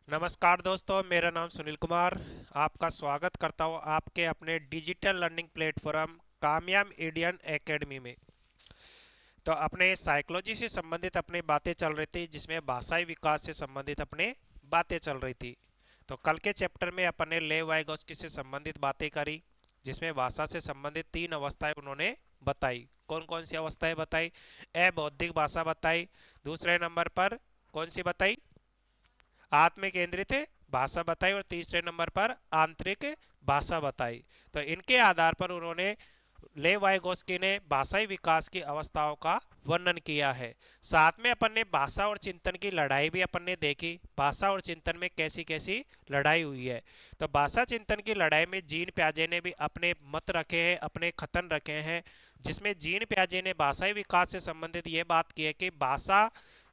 नमस्कार दोस्तों, मेरा नाम सुनील कुमार। आपका स्वागत करता हूं आपके अपने डिजिटल लर्निंग प्लेटफॉर्म कामयाब इंडियन एकेडमी में। तो अपने साइकोलॉजी से संबंधित अपनी बातें चल रही थी, जिसमें भाषाई विकास से संबंधित अपने बातें चल रही थी। तो कल के चैप्टर में अपन ने लेव वाइगोस्की से संबंधित बातें करी, जिसमें भाषा से संबंधित तीन अवस्थाएं उन्होंने बताई। कौन कौन सी अवस्थाएं बताई? अबौद्धिक भाषा बताई। दूसरे नंबर पर कौन सी बताई? आत्म केंद्रित भाषा बताई। और तीसरे नंबर पर आंतरिक भाषा बताई। तो इनके आधार पर उन्होंने लेव वाइगोस्की ने भाषाई विकास की अवस्थाओं का वर्णन किया है। साथ में अपन ने भाषा और चिंतन की लड़ाई भी अपन ने देखी। भाषा और चिंतन में कैसी कैसी लड़ाई हुई है। तो भाषा चिंतन की लड़ाई में जीन प्याजे ने भी अपने मत रखे हैं, अपने कथन रखे हैं, जिसमें जीन प्याजे ने भाषाई विकास से संबंधित ये बात की है कि भाषा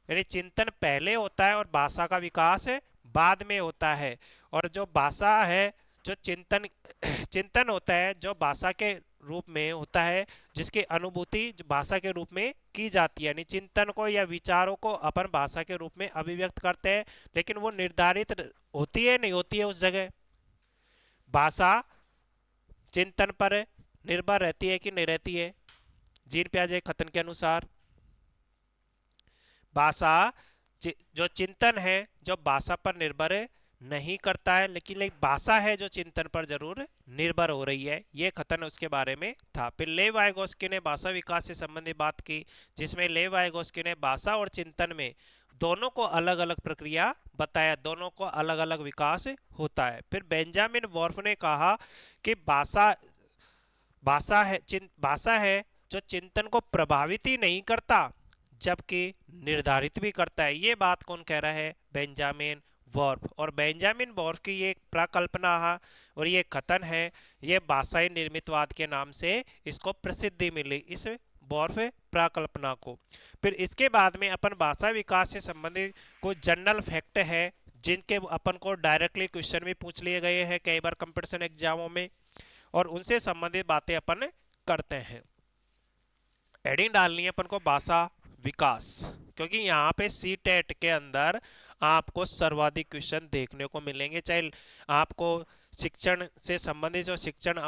यानी चिंतन पहले होता है और भाषा का विकास बाद में होता है। और जो भाषा है, जो चिंतन चिंतन होता है, जो भाषा के रूप में होता है, जिसकी अनुभूति जो भाषा के रूप में की जाती है। यानी चिंतन को या विचारों को अपन भाषा के रूप में अभिव्यक्त करते हैं, लेकिन वो निर्धारित होती है नहीं होती है उस जगह। भाषा चिंतन पर निर्भर रहती है कि नहीं रहती है? जीन प्याजे कथन के अनुसार भाषा जो चिंतन है, जो भाषा पर निर्भर नहीं करता है, लेकिन एक भाषा है जो चिंतन पर जरूर निर्भर हो रही है। ये कथन उसके बारे में था। फिर लेव वाइगोस्की ने भाषा विकास से संबंधित बात की, जिसमें लेव वाइगोस्की ने भाषा और चिंतन में दोनों को अलग अलग प्रक्रिया बताया, दोनों को अलग अलग विकास होता है। फिर बेंजामिन वॉर्फ ने कहा कि भाषा भाषा है जो चिंतन को प्रभावित ही नहीं करता, जबकि निर्धारित भी करता है। ये बात कौन कह रहा है? Benjamin Wharf. और बेंजामिन वॉर्फ की ये प्रकल्पना है और ये कथन है, ये भाषाई निर्मितवाद के नाम से इसको प्रसिद्धि मिली, इस वॉर्फ प्रकल्पना को। फिर इसके बाद में अपन भाषा विकास से संबंधित कुछ जनरल फैक्ट है, जिनके अपन को डायरेक्टली क्वेश्चन भी पूछ लिए गए हैं कई बार कंपटीशन एग्जामों में, और उनसे संबंधित बातें अपन करते हैं। हेडिंग डालनी है अपन को भाषा विकास, क्योंकि यहाँ पे सी टेट के अंदर आपको सर्वाधिक क्वेश्चन देखने को मिलेंगे, चाहे आपको शिक्षण से संबंधित जो शिक्षण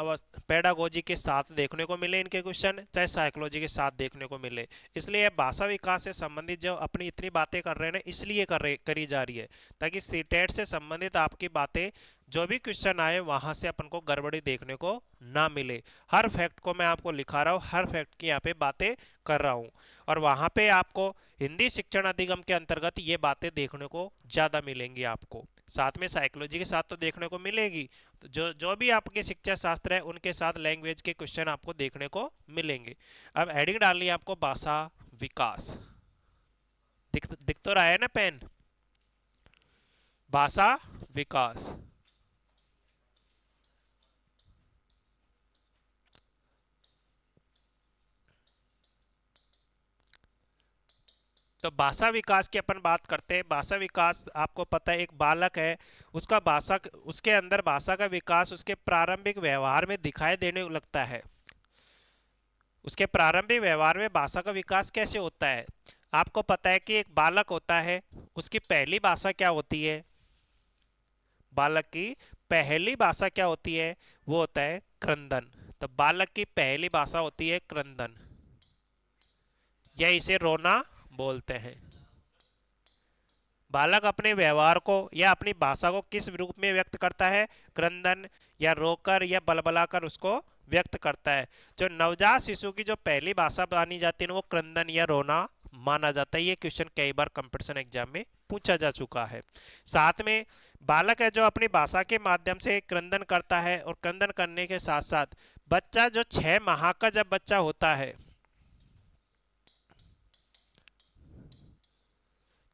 पेडागोजी के साथ देखने को मिले इनके क्वेश्चन, चाहे साइकोलॉजी के साथ देखने को मिले। इसलिए भाषा विकास से संबंधित जो अपनी इतनी बातें कर रहे हैं ना, इसलिए करी जा रही है ताकि सी टेट से संबंधित आपकी बातें जो भी क्वेश्चन आए वहां से अपन को गड़बड़ी देखने को ना मिले। हर फैक्ट को मैं आपको लिखा रहा हूँ, हर फैक्ट की यहाँ पे बातें कर रहा हूँ, और वहां पे आपको हिंदी शिक्षण अधिगम के अंतर्गत ये बातें देखने को ज़्यादा मिलेंगी। आपको साथ में साइकोलॉजी के साथ तो देखने को मिलेगी, तो जो जो भी आपके शिक्षा शास्त्र है उनके साथ लैंग्वेज के क्वेश्चन आपको देखने को मिलेंगे। अब हेडिंग डालनी है आपको भाषा विकास। दिख तो रहा है ना पेन? भाषा विकास। तो भाषा विकास की अपन बात करते हैं। भाषा विकास आपको पता है, एक बालक है, उसका भाषा उसके अंदर भाषा का विकास उसके प्रारंभिक व्यवहार में दिखाई देने लगता है। उसके प्रारंभिक व्यवहार में भाषा का विकास कैसे होता है? आपको पता है कि एक बालक होता है, उसकी पहली भाषा क्या होती है? बालक की पहली भाषा क्या होती है? वो होता है क्रंदन। तो बालक की पहली भाषा होती है क्रंदन, या इसे रोना बोलते हैं। बालक अपने व्यवहार को या अपनी भाषा को किस रूप में व्यक्त करता है? क्रंदन या रोकर या बलबलाकर उसको व्यक्त करता है। जो नवजात शिशु की जो पहली भाषा मानी जाती है वो क्रंदन या रोना माना जाता है। ये क्वेश्चन कई बार कंपटीशन एग्जाम में पूछा जा चुका है। साथ में बालक है जो अपनी भाषा के माध्यम से क्रंदन करता है, और क्रंदन करने के साथ साथ बच्चा जो 6 माह का जब बच्चा होता है,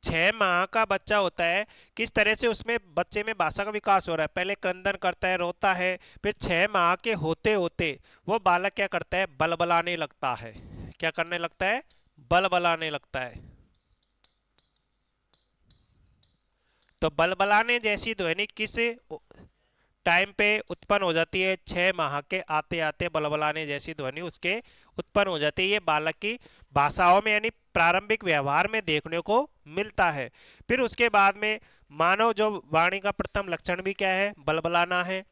6 माह का बच्चा होता है, किस तरह से उसमें बच्चे में भाषा का विकास हो रहा है? पहले क्रंदन करता है, रोता है, फिर 6 माह के होते होते वो बालक क्या करता है? बलबलाने लगता है। क्या करने लगता है? बलबलाने लगता है। तो बलबलाने जैसी ध्वनि किस टाइम पे उत्पन्न हो जाती है? 6 माह के आते आते बलबलाने जैसी ध्वनि उसके उत्पन्न हो जाती है। ये बालक की भाषाओं में यानी प्रारंभिक व्यवहार में देखने को मिलता है। फिर उसके बाद में मानव जो वाणी का प्रथम लक्षण भी क्या है, बलबलाना है,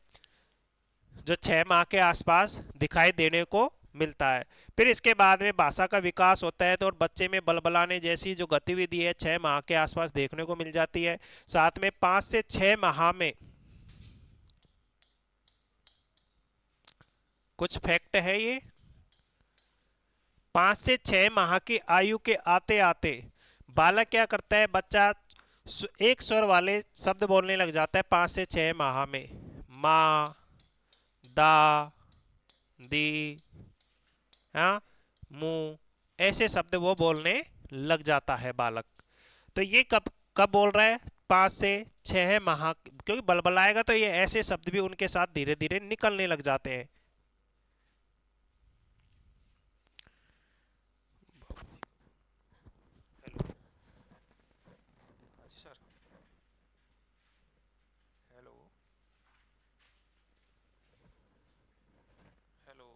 जो 6 माह के आसपास दिखाई देने को मिलता है। फिर इसके बाद में भाषा का विकास होता है, तो और बच्चे में बलबलाने जैसी जो गतिविधि है 6 माह के आसपास देखने को मिल जाती है। साथ में 5 से 6 माह में कुछ फैक्ट है ये, 5 से 6 माह की आयु के आते आते बालक क्या करता है, बच्चा एक स्वर वाले शब्द बोलने लग जाता है 5 से 6 माह में। माँ, दा, दी, हाँ, मुंह, ऐसे शब्द वो बोलने लग जाता है बालक। तो ये कब कब बोल रहा है, 5 से 6 माह, क्योंकि बलबलाएगा तो ये ऐसे शब्द भी उनके साथ धीरे धीरे निकलने लग जाते हैं। सर हेलो, हेलो,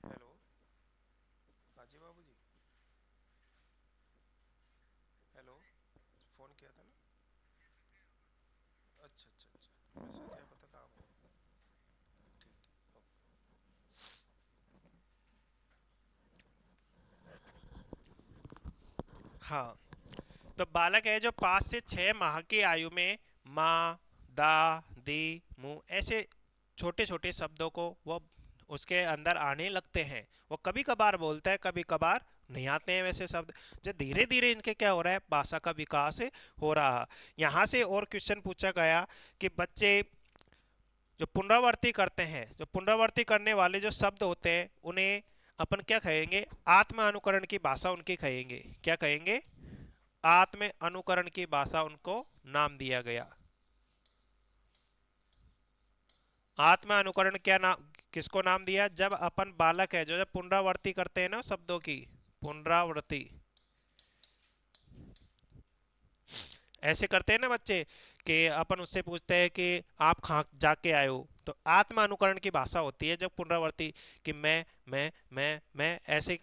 हेलो, हाजी बाबू जी, हेलो, फोन किया था ना। अच्छा अच्छा अच्छा, वैसे क्या पता काम हो। ठीक ठीक, हाँ। तो बालक है जो 5 से 6 माह की आयु में माँ, दा, दी, मुंह ऐसे छोटे छोटे शब्दों को वो उसके अंदर आने लगते हैं। वो कभी कभार बोलता है, कभी कभार नहीं आते हैं वैसे शब्द। जो धीरे धीरे इनके क्या हो रहा है, भाषा का विकास हो रहा है। यहाँ से और क्वेश्चन पूछा गया कि बच्चे जो पुनरावृत्ति करते हैं, जो पुनरावृत्ति करने वाले जो शब्द होते हैं उन्हें अपन क्या कहेंगे, आत्म अनुकरण की भाषा उनकी कहेंगे। क्या कहेंगे, आत्म अनुकरण की भाषा उनको नाम दिया गया। आत्म अनुकरण क्या नाम, किसको नाम दिया, जब अपन बालक है जो जब पुनरावृत्ति करते हैं ना शब्दों की, पुनरावृत्ति ऐसे करते हैं ना बच्चे, कि अपन उससे पूछते हैं कि आप कहाँ जाके आए हो, तो आत्म अनुकरण की भाषा होती है जब पुनरावृत्ति, कि मैं ऐसे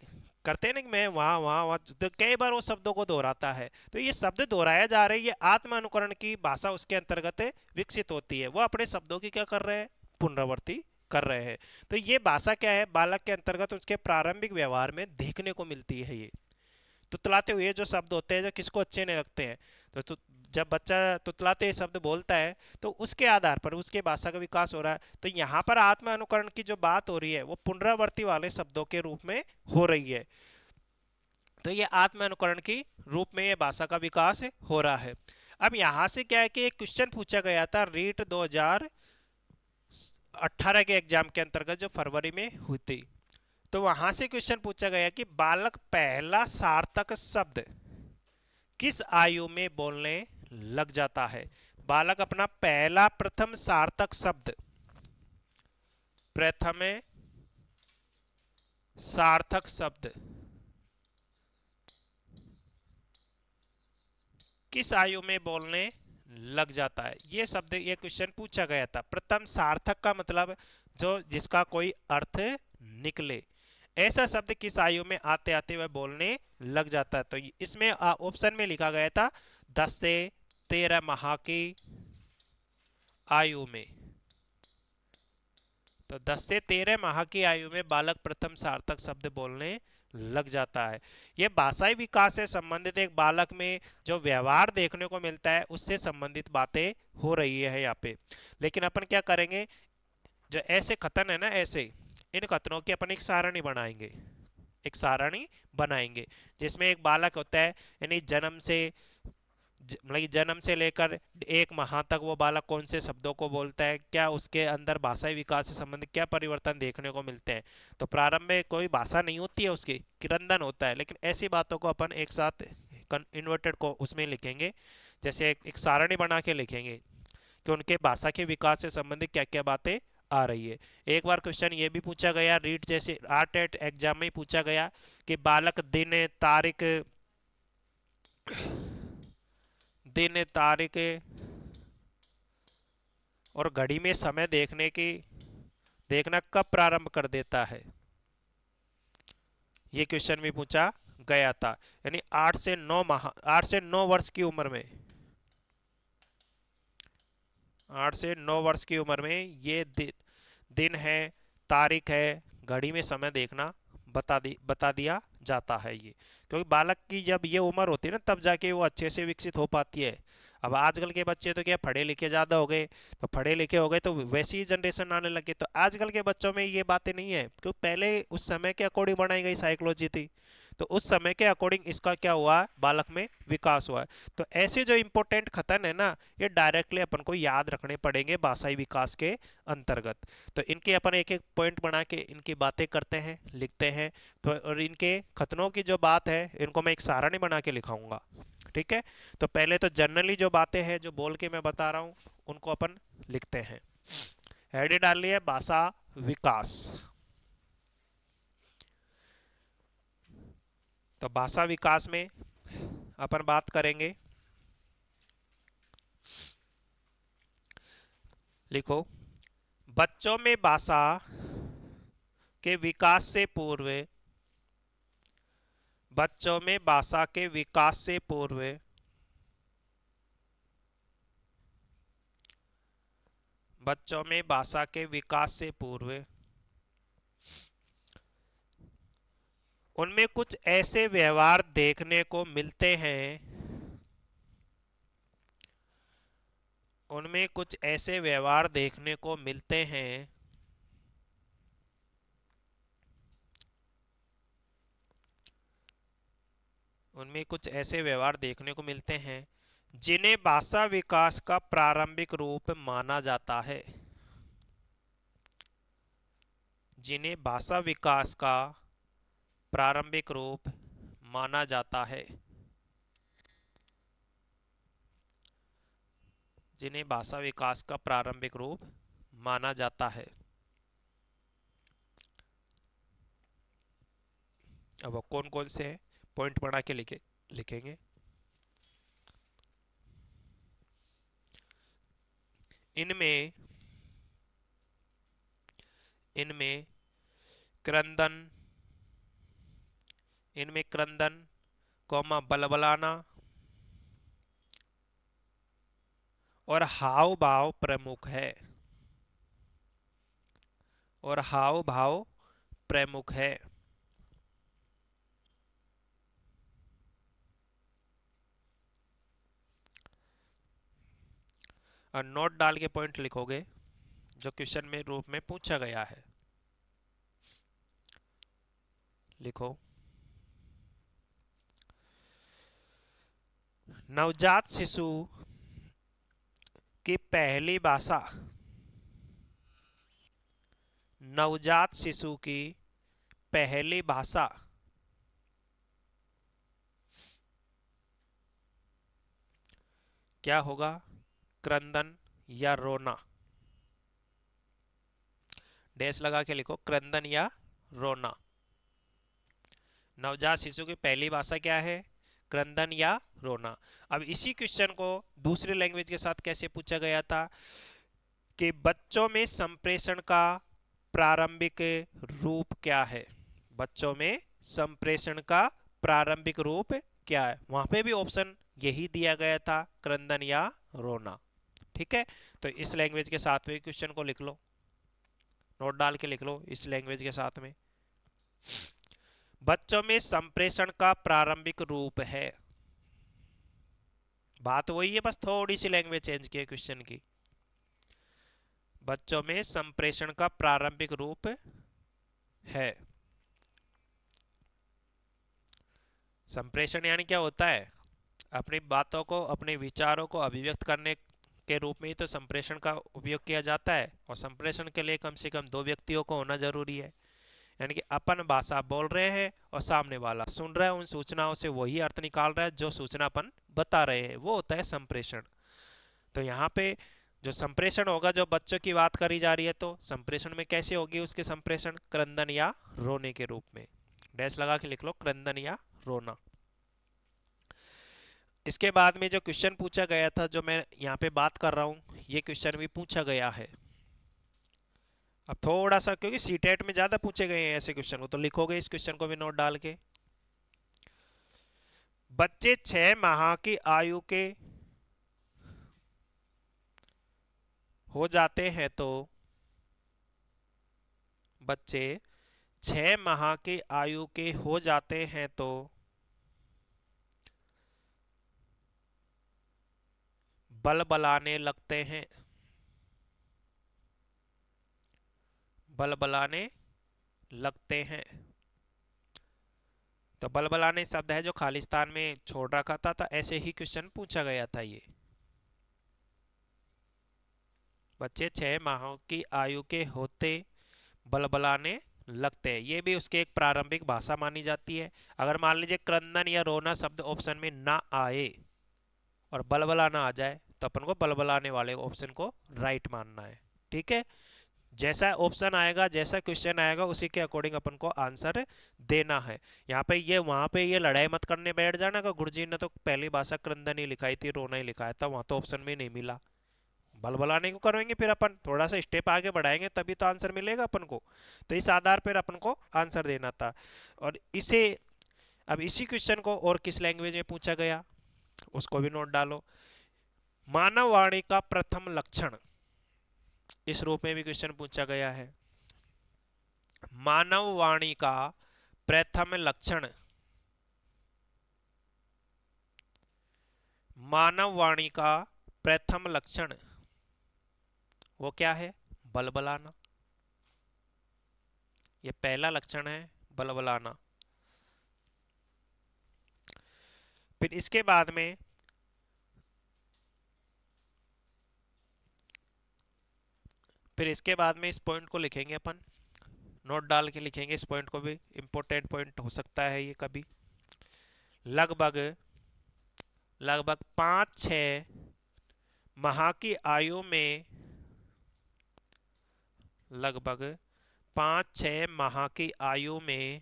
करते हैं ना, कि मैं वहाँ वहाँ वहाँ, तो कई बार वो शब्दों को दोहराता है, तो ये शब्द दोहराया जा रहा है, ये आत्म अनुकरण की भाषा उसके अंतर्गत विकसित होती है। वो अपने शब्दों की क्या कर रहे हैं, पुनरावृत्ति कर रहे हैं। तो ये भाषा क्या है, बालक के अंतर्गत उसके प्रारंभिक व्यवहार में देखने को मिलती है। ये तुतलाते हुए जो शब्द होते हैं जो किसको अच्छे नहीं लगते हैं, तो जब बच्चा तुतलाते हुए शब्द बोलता है तो उसके आधार पर उसके भाषा का विकास हो रहा है। तो यहाँ पर आत्म अनुकरण की जो बात हो रही है वो पुनरावृत्ति वाले शब्दों के रूप में हो रही है। तो ये आत्म अनुकरण की रूप में ये भाषा का विकास हो रहा है। अब यहाँ से क्या है कि एक क्वेश्चन पूछा गया था रीट 2018 के एग्जाम के अंतर्गत जो फरवरी में हुई थी। तो वहां से क्वेश्चन पूछा गया कि बालक पहला सार्थक शब्द किस आयु में बोलने लग जाता है। बालक अपना पहला प्रथम सार्थक शब्द, प्रथम सार्थक शब्द किस आयु में बोलने लग जाता है। ये शब्द, ये क्वेश्चन पूछा गया था। प्रथम सार्थक का मतलब जो जिसका कोई अर्थ निकले, ऐसा शब्द किस आयु में आते आते वह बोलने लग जाता है। तो इसमें ऑप्शन में लिखा गया था 10 से 13 माह की आयु में। तो 10 से 13 माह की आयु में बालक प्रथम सार्थक शब्द बोलने लग जाता है। यह भाषाई विकास से संबंधित एक बालक में जो व्यवहार देखने को मिलता है उससे संबंधित बातें हो रही है यहाँ पे। लेकिन अपन क्या करेंगे, जो ऐसे कथन है ना, ऐसे इन कथनों की अपन एक सारणी बनाएंगे, एक सारणी बनाएंगे जिसमें एक बालक होता है, यानी जन्म से मतलब जन्म से लेकर 1 माह तक वो बालक कौन से शब्दों को बोलता है, क्या उसके अंदर भाषाई विकास से संबंधित क्या परिवर्तन देखने को मिलते हैं। तो प्रारंभ में कोई भाषा नहीं होती है, उसकी क्रंदन होता है, लेकिन ऐसी बातों को अपन एक साथ इन्वर्टेड को उसमें लिखेंगे, जैसे एक सारणी बना के लिखेंगे कि उनके भाषा के विकास से संबंधित क्या क्या बातें आ रही है। एक बार क्वेश्चन ये भी पूछा गया रीट जैसे आर्ट एट एग्जाम में पूछा गया कि बालक दिन तारीख और घड़ी में समय देखना कब प्रारंभ कर देता है। ये क्वेश्चन भी पूछा गया था। यानी 8 से 9 वर्ष की उम्र में, 8 से 9 वर्ष की उम्र में ये दिन है, तारीख है, घड़ी में समय देखना बता दिया जाता है ये। क्योंकि बालक की जब ये उम्र होती है ना तब जाके वो अच्छे से विकसित हो पाती है। अब आजकल के बच्चे तो क्या पढ़े लिखे ज़्यादा हो गए, तो पढ़े लिखे हो गए तो वैसी ही जनरेशन आने लगे, तो आजकल के बच्चों में ये बातें नहीं है क्योंकि पहले उस समय के अकॉर्डिंग बनाई गई साइकोलॉजी थी। तो उस समय के अकॉर्डिंग इसका क्या हुआ, बालक में विकास हुआ है। तो ऐसे जो इंपॉर्टेंट कथन है ना, ये डायरेक्टली अपन को याद रखने पड़ेंगे भाषाई विकास के अंतर्गत। तो इनके अपन एक एक पॉइंट बना के इनकी बातें करते हैं, लिखते हैं। तो और इनके कथनों की जो बात है इनको मैं एक सारणी बना के लिखाऊंगा। ठीक है, तो पहले तो जनरली जो बातें हैं जो बोल के मैं बता रहा हूँ उनको अपन लिखते हैं। हेड डाल लिया भाषा विकास। तो भाषा विकास में अपन बात करेंगे, लिखो, बच्चों में भाषा के विकास से पूर्व, बच्चों में भाषा के विकास से पूर्व बच्चों में भाषा के विकास से पूर्व उनमें कुछ ऐसे व्यवहार देखने को मिलते हैं, उनमें कुछ ऐसे व्यवहार देखने को मिलते हैं उनमें कुछ ऐसे व्यवहार देखने को मिलते हैं जिन्हें भाषा विकास का प्रारंभिक रूप माना जाता है, जिन्हें भाषा विकास का प्रारंभिक रूप माना जाता है, जिन्हें भाषा विकास का प्रारंभिक रूप माना जाता है। अब वो कौन कौन से हैं पॉइंट बना के लिखेंगे। इनमें इनमें क्रंदन, इनमें क्रंदन कौमा बलबलाना और हाव भाव प्रमुख है, और हाव भाव प्रमुख है। और नोट डाल के पॉइंट लिखोगे जो क्वेश्चन में रूप में पूछा गया है। लिखो, नवजात शिशु की पहली भाषा, नवजात शिशु की पहली भाषा क्या होगा, क्रंदन या रोना। डैश लगा के लिखो, क्रंदन या रोना। नवजात शिशु की पहली भाषा क्या है, क्रंदन या रोना। अब इसी क्वेश्चन को दूसरी लैंग्वेज के साथ कैसे पूछा गया था कि बच्चों में संप्रेषण का प्रारंभिक रूप क्या है, बच्चों में संप्रेषण का प्रारंभिक रूप क्या है। वहां पे भी ऑप्शन यही दिया गया था, क्रंदन या रोना। ठीक है, तो इस लैंग्वेज के साथ में क्वेश्चन को लिख लो, नोट डाल के लिख लो इस लैंग्वेज के साथ में। बच्चों में संप्रेषण का प्रारंभिक रूप है, बात वही है, बस थोड़ी सी लैंग्वेज चेंज की है क्वेश्चन की। बच्चों में संप्रेषण का प्रारंभिक रूप है। संप्रेषण यानी क्या होता है, अपनी बातों को, अपने विचारों को अभिव्यक्त करने के रूप में ही तो संप्रेषण का उपयोग किया जाता है। और संप्रेषण के लिए कम से कम 2 व्यक्तियों को होना जरूरी है। यानी कि अपन भाषा बोल रहे हैं और सामने वाला सुन रहा है, उन सूचनाओं से वही अर्थ निकाल रहा है जो सूचना अपन बता रहे हैं, वो होता है संप्रेषण। तो यहाँ पे जो संप्रेषण होगा, जो बच्चों की बात करी जा रही है, तो संप्रेषण में कैसे होगी उसके संप्रेषण? क्रंदन या रोने के रूप में। डैश लगा के लिख लो, क्रंदन या रोना। इसके बाद में जो क्वेश्चन पूछा गया था, जो मैं यहाँ पे बात कर रहा हूँ, ये क्वेश्चन भी पूछा गया है। अब थोड़ा सा, क्योंकि सीटेट में ज्यादा पूछे गए हैं ऐसे क्वेश्चन को, तो लिखोगे इस क्वेश्चन को भी नोट डाल के। बच्चे 6 माह की आयु के हो जाते हैं तो बच्चे 6 माह की आयु के हो जाते हैं तो बलबलाने लगते हैं। बलबलाने लगते हैं। तो बलबलाने शब्द है जो खालिस्तान में छोड़ रखा था, तो ऐसे ही क्वेश्चन पूछा गया था ये। बच्चे 6 माह की आयु के होते बलबलाने लगते हैं, ये भी उसके एक प्रारंभिक भाषा मानी जाती है। अगर मान लीजिए क्रंदन या रोना शब्द ऑप्शन में ना आए और बलबलाना आ जाए, तो अपन को बलबलाने वाले ऑप्शन को राइट मानना है। ठीक है, जैसा ऑप्शन आएगा, जैसा क्वेश्चन आएगा, उसी के अकॉर्डिंग अपन को आंसर देना है। यहाँ पे ये, वहां पे ये लड़ाई मत करने बैठ जाना कि गुरुजी ने तो पहली भाषा क्रंदन ही लिखाई थी, रोना ही लिखाया था, वहां तो ऑप्शन में नहीं मिला। बलबलाने को करेंगे, फिर अपन थोड़ा सा स्टेप आगे बढ़ाएंगे, तभी तो आंसर मिलेगा अपन को। तो इस आधार पर अपन को आंसर देना था। और इसे, अब इसी क्वेश्चन को और किस लैंग्वेज में पूछा गया, उसको भी नोट डालो। मानव वाणी का प्रथम लक्षण, इस रूप में भी क्वेश्चन पूछा गया है। मानव वाणी का प्रथम लक्षण, मानव वाणी का प्रथम लक्षण वो क्या है? बलबलाना। ये पहला लक्षण है, बलबलाना। फिर इसके बाद में इस पॉइंट को लिखेंगे अपन, नोट डाल के लिखेंगे इस पॉइंट को भी, इंपॉर्टेंट पॉइंट हो सकता है ये कभी। लगभग 5-6 माह की आयु में, लगभग 5-6 माह की आयु में,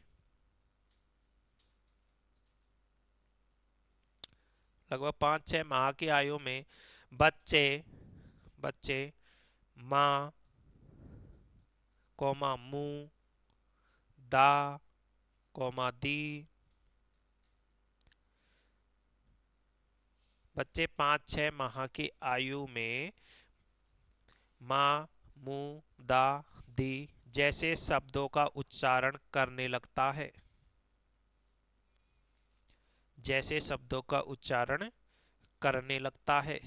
लगभग 5-6 माह की आयु में बच्चे, माँ, कोमा मुंह, दा, कोमा दी, बच्चे 5-6 माह की आयु में माँ, मुंह, दा, दी जैसे शब्दों का उच्चारण करने लगता है। जैसे शब्दों का उच्चारण करने लगता है।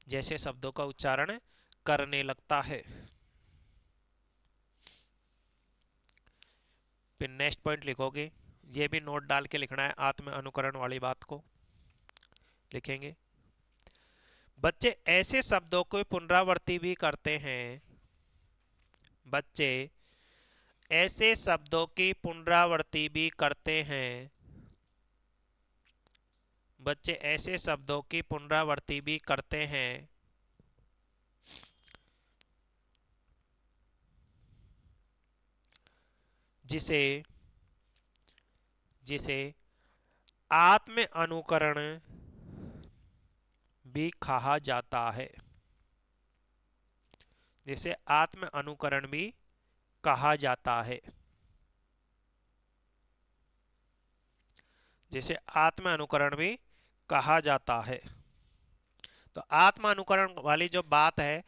जैसे शब्दों का उच्चारण करने लगता है। फिर नेक्स्ट पॉइंट लिखोगे, ये भी नोट डाल के लिखना है, आत्म अनुकरण वाली बात को लिखेंगे। बच्चे ऐसे शब्दों को पुनरावृत्ति भी करते हैं। बच्चे ऐसे शब्दों की पुनरावृत्ति भी करते हैं। बच्चे ऐसे शब्दों की पुनरावृत्ति भी करते हैं जिसे जिसे आत्म अनुकरण भी कहा जाता है। जिसे आत्म अनुकरण भी कहा जाता है। जिसे आत्म अनुकरण भी कहा जाता है। तो आत्म अनुकरण वाली जो बात है,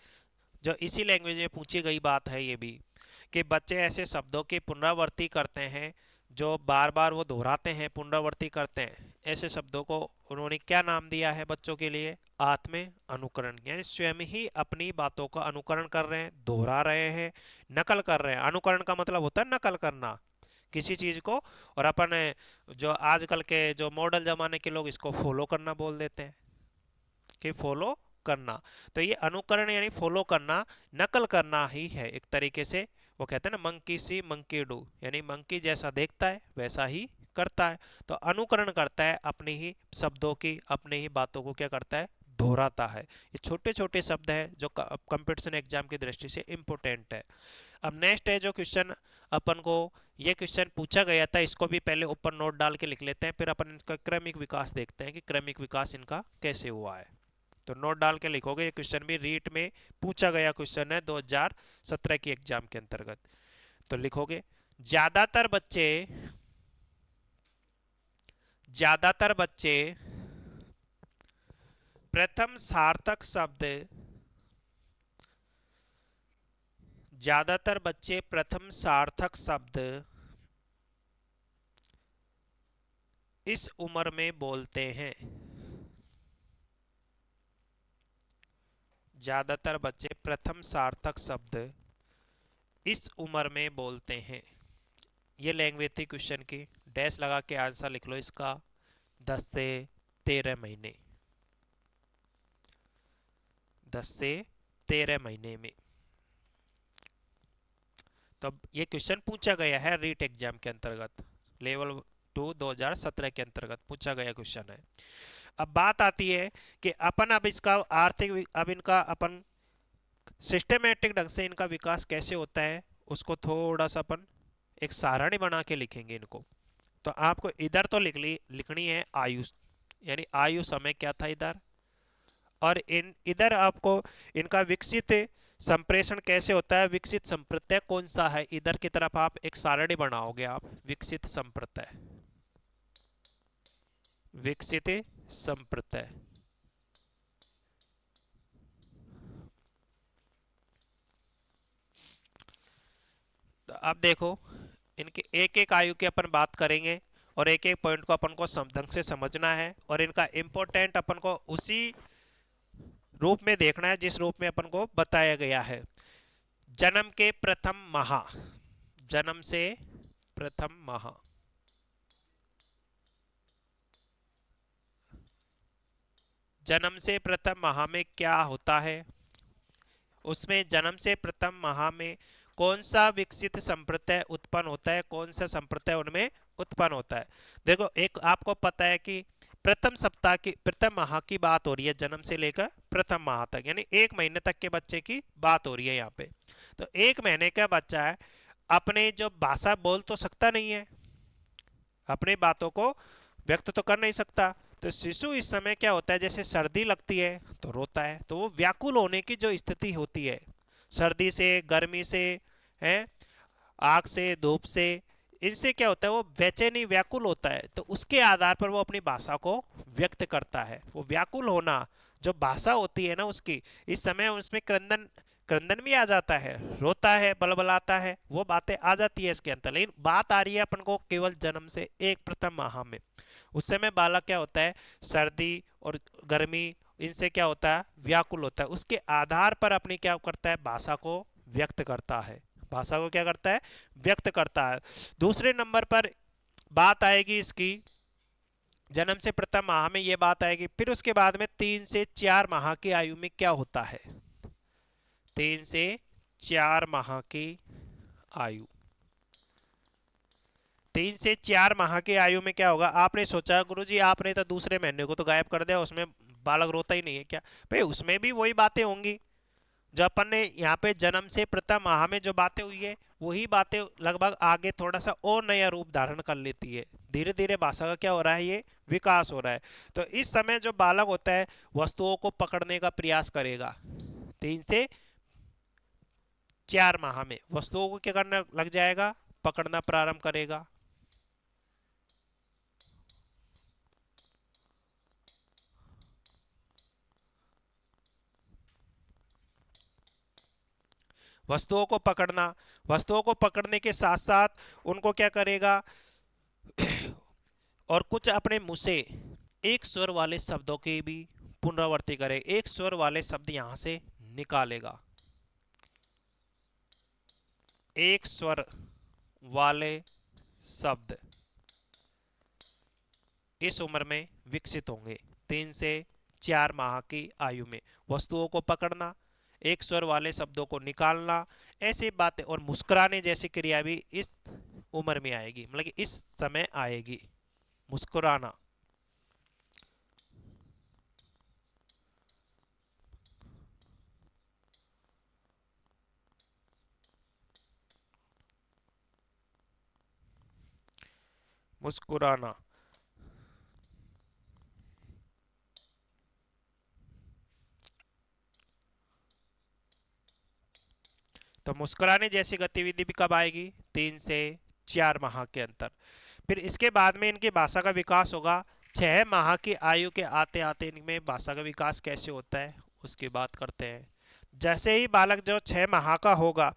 जो इसी लैंग्वेज में पूछी गई बात है, ये भी कि बच्चे ऐसे शब्दों की पुनरावृत्ति करते हैं जो बार बार वो दोहराते हैं, पुनरावृत्ति करते हैं। ऐसे शब्दों को उन्होंने क्या नाम दिया है बच्चों के लिए? आत्म अनुकरण। यानी स्वयं ही अपनी बातों का अनुकरण कर रहे हैं, दोहरा रहे हैं, नकल कर रहे हैं। अनुकरण का मतलब होता है नकल करना किसी चीज को, और अपन जो आजकल के जो मॉडल जमाने के लोग इसको फॉलो करना बोल देते हैं कि फॉलो करना। तो ये अनुकरण यानी फॉलो करना, नकल करना ही है एक तरीके से। वो कहते हैं ना, मंकी सी मंकी डू, यानी मंकी जैसा देखता है वैसा ही करता है। तो अनुकरण करता है, अपनी ही शब्दों की, अपनी ही बातों को क्या करता है? दोहराता है। ये छोटे छोटे शब्द हैं जो कंपटीशन एग्जाम की दृष्टि से इम्पोर्टेंट है। अब नेक्स्ट है जो क्वेश्चन अपन को, ये क्वेश्चन पूछा गया था, इसको भी पहले ऊपर नोट डाल के लिख लेते हैं, फिर अपन इनका क्रमिक विकास देखते हैं कि क्रमिक विकास इनका कैसे हुआ है। तो नोट डाल के लिखोगे, ये क्वेश्चन भी रीट में पूछा गया क्वेश्चन है 2017 की एग्जाम के अंतर्गत। तो लिखोगे, ज्यादातर बच्चे ज्यादातर बच्चे प्रथम सार्थक शब्द ज्यादातर बच्चे प्रथम सार्थक शब्द इस उम्र में बोलते हैं। ज्यादातर बच्चे प्रथम सार्थक शब्द इस उम्र में बोलते हैं। ये लैंग्वेज थी क्वेश्चन की। डैश लगा के आंसर लिख लो इसका, 10 से 13 महीने। 10 से 13 महीने में। तो ये क्वेश्चन पूछा गया है रीट एग्जाम के अंतर्गत, लेवल 2 2017 के अंतर्गत पूछा गया क्वेश्चन है। अब बात आती है कि अपन अब इसका आर्थिक, अब इनका अपन सिस्टमेटिक ढंग से इनका विकास कैसे होता है उसको थोड़ा सा अपन एक सारणी बना के लिखेंगे इनको। तो आपको इधर तो लिखनी है आयु, यानी आयु समय क्या था इधर, और इन इधर आपको इनका विकसित संप्रेषण कैसे होता है, विकसित संप्रत्यय कौन सा है, इधर की तरफ आप एक सारणी बनाओगे आप, विकसित संप्रत्यय, विकसित संप्रत्यय। तो अब देखो, इनके एक एक आयु की अपन बात करेंगे और एक एक पॉइंट को अपन को ढंग से समझना है, और इनका इंपॉर्टेंट अपन को उसी रूप में देखना है जिस रूप में अपन को बताया गया है। जन्म के प्रथम माह, जन्म से प्रथम माह, जन्म से प्रथम माह में क्या होता है, उसमें जन्म से प्रथम माह में कौन सा विकसित संप्रत्यय उत्पन्न होता है, कौन सा संप्रत्यय उनमें उत्पन्न होता है। देखो, एक आपको पता है कि प्रथम सप्ताह की, प्रथम माह की बात हो रही है, जन्म से लेकर प्रथम माह तक, यानी 1 महीने तक के बच्चे की बात हो रही है यहाँ पे। तो 1 महीने का बच्चा है, अपने जो भाषा बोल तो सकता नहीं है, अपनी बातों को व्यक्त तो कर नहीं सकता। तो शिशु इस समय क्या होता है, जैसे सर्दी लगती है तो रोता है, तो वो व्याकुल होने की जो स्थिति होती है, सर्दी से, गर्मी से, है, आग से, धूप से, इनसे क्या होता है, वो बेचैनी, व्याकुल होता है, तो उसके आधार पर वो अपनी भाषा को व्यक्त करता है। वो व्याकुल होना जो भाषा होती है ना उसकी, इस समय उसमें क्रंदन, क्रंदन भी आ जाता है, रोता है, बलबलाता है, वो बातें आ जाती है इसके अंदर। लेकिन बात आ रही है अपन को केवल जन्म से एक प्रथम माह में। उस समय बालक क्या होता है, सर्दी और गर्मी, इनसे क्या होता है, व्याकुल होता है, उसके आधार पर अपनी क्या करता है, भाषा को व्यक्त करता है, भाषा को क्या करता है, व्यक्त करता है। दूसरे नंबर पर बात आएगी इसकी, जन्म से प्रथम माह में ये बात आएगी। फिर उसके बाद में 3 से 4 माह की आयु में क्या होता है, 3 से 4 माह की आयु, 3 से 4 माह की आयु में क्या होगा। आपने सोचा गुरुजी आपने तो दूसरे महीने को तो गायब कर दिया, उसमें बालक रोता ही नहीं है क्या, भाई उसमें भी वही बातें होंगी जो अपन ने यहाँ पे जन्म से प्रथम माह में जो बातें हुई है, वही बातें लगभग आगे थोड़ा सा और नया रूप धारण कर लेती है। धीरे धीरे भाषा का क्या हो रहा है, ये विकास हो रहा है। तो इस समय जो बालक होता है वस्तुओं को पकड़ने का प्रयास करेगा, 3 से 4 माह में वस्तुओं को क्या करना लग जाएगा, पकड़ना प्रारंभ करेगा। वस्तुओं को पकड़ना, वस्तुओं को पकड़ने के साथ साथ उनको क्या करेगा, और कुछ अपने मुंह से एक स्वर वाले शब्दों की भी पुनरावृत्ति करे, एक स्वर वाले शब्द यहां से निकालेगा, एक स्वर वाले शब्द इस उम्र में विकसित होंगे। 3 से 4 माह की आयु में वस्तुओं को पकड़ना, एक स्वर वाले शब्दों को निकालना, ऐसी बातें, और मुस्कुराने जैसी क्रिया भी इस उम्र में आएगी, मतलब कि इस समय आएगी, मुस्कुराना। मुस्कुराना। तो मुस्कुराने जैसी गतिविधि भी कब आएगी? 3 से 4 माह के अंतर। फिर इसके बाद में इनकी भाषा का विकास होगा। 6 माह की आयु के आते आते इनमें भाषा का विकास कैसे होता है उसकी बात करते हैं। जैसे ही बालक जो 6 माह का होगा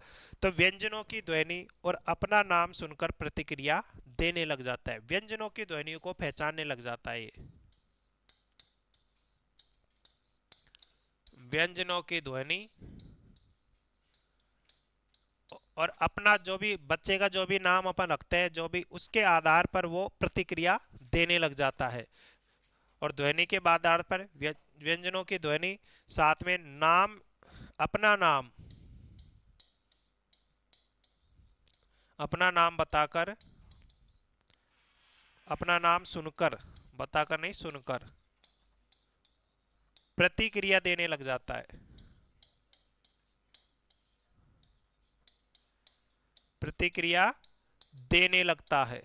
तो व्यंजनों की ध्वनि और अपना नाम सुनकर प्रतिक्रिया देने लग जाता है, व्यंजनों की ध्वनियों को पहचानने लग जाता है ये। व्यंजनों की ध्वनि और अपना जो भी बच्चे का जो भी नाम अपन रखते हैं जो भी उसके आधार पर वो प्रतिक्रिया देने लग जाता है। और ध्वनि के आधार पर व्यंजनों की ध्वनि, साथ में नाम, अपना नाम, अपना नाम बताकर, अपना नाम सुनकर, बताकर नहीं सुनकर प्रतिक्रिया देने लग जाता है। प्रतिक्रिया देने लगता है।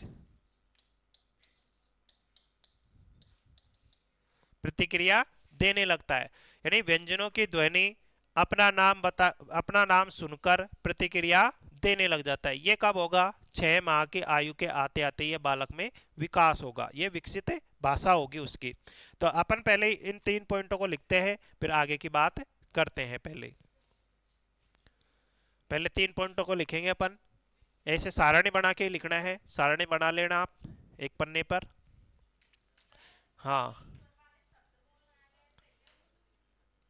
प्रतिक्रिया देने लगता है यानी व्यंजनों की ध्वनि, अपना नाम बता, अपना नाम सुनकर प्रतिक्रिया देने लग जाता है। ये कब होगा? 6 माह की आयु के आते आते ये बालक में विकास होगा, ये विकसित भाषा होगी उसकी। तो अपन पहले इन 3 पॉइंटों को लिखते हैं फिर आगे की बात करते हैं। पहले पहले 3 पॉइंटों को लिखेंगे अपन। ऐसे सारणी बना के लिखना है, सारणी बना लेना आप एक पन्ने पर। हाँ,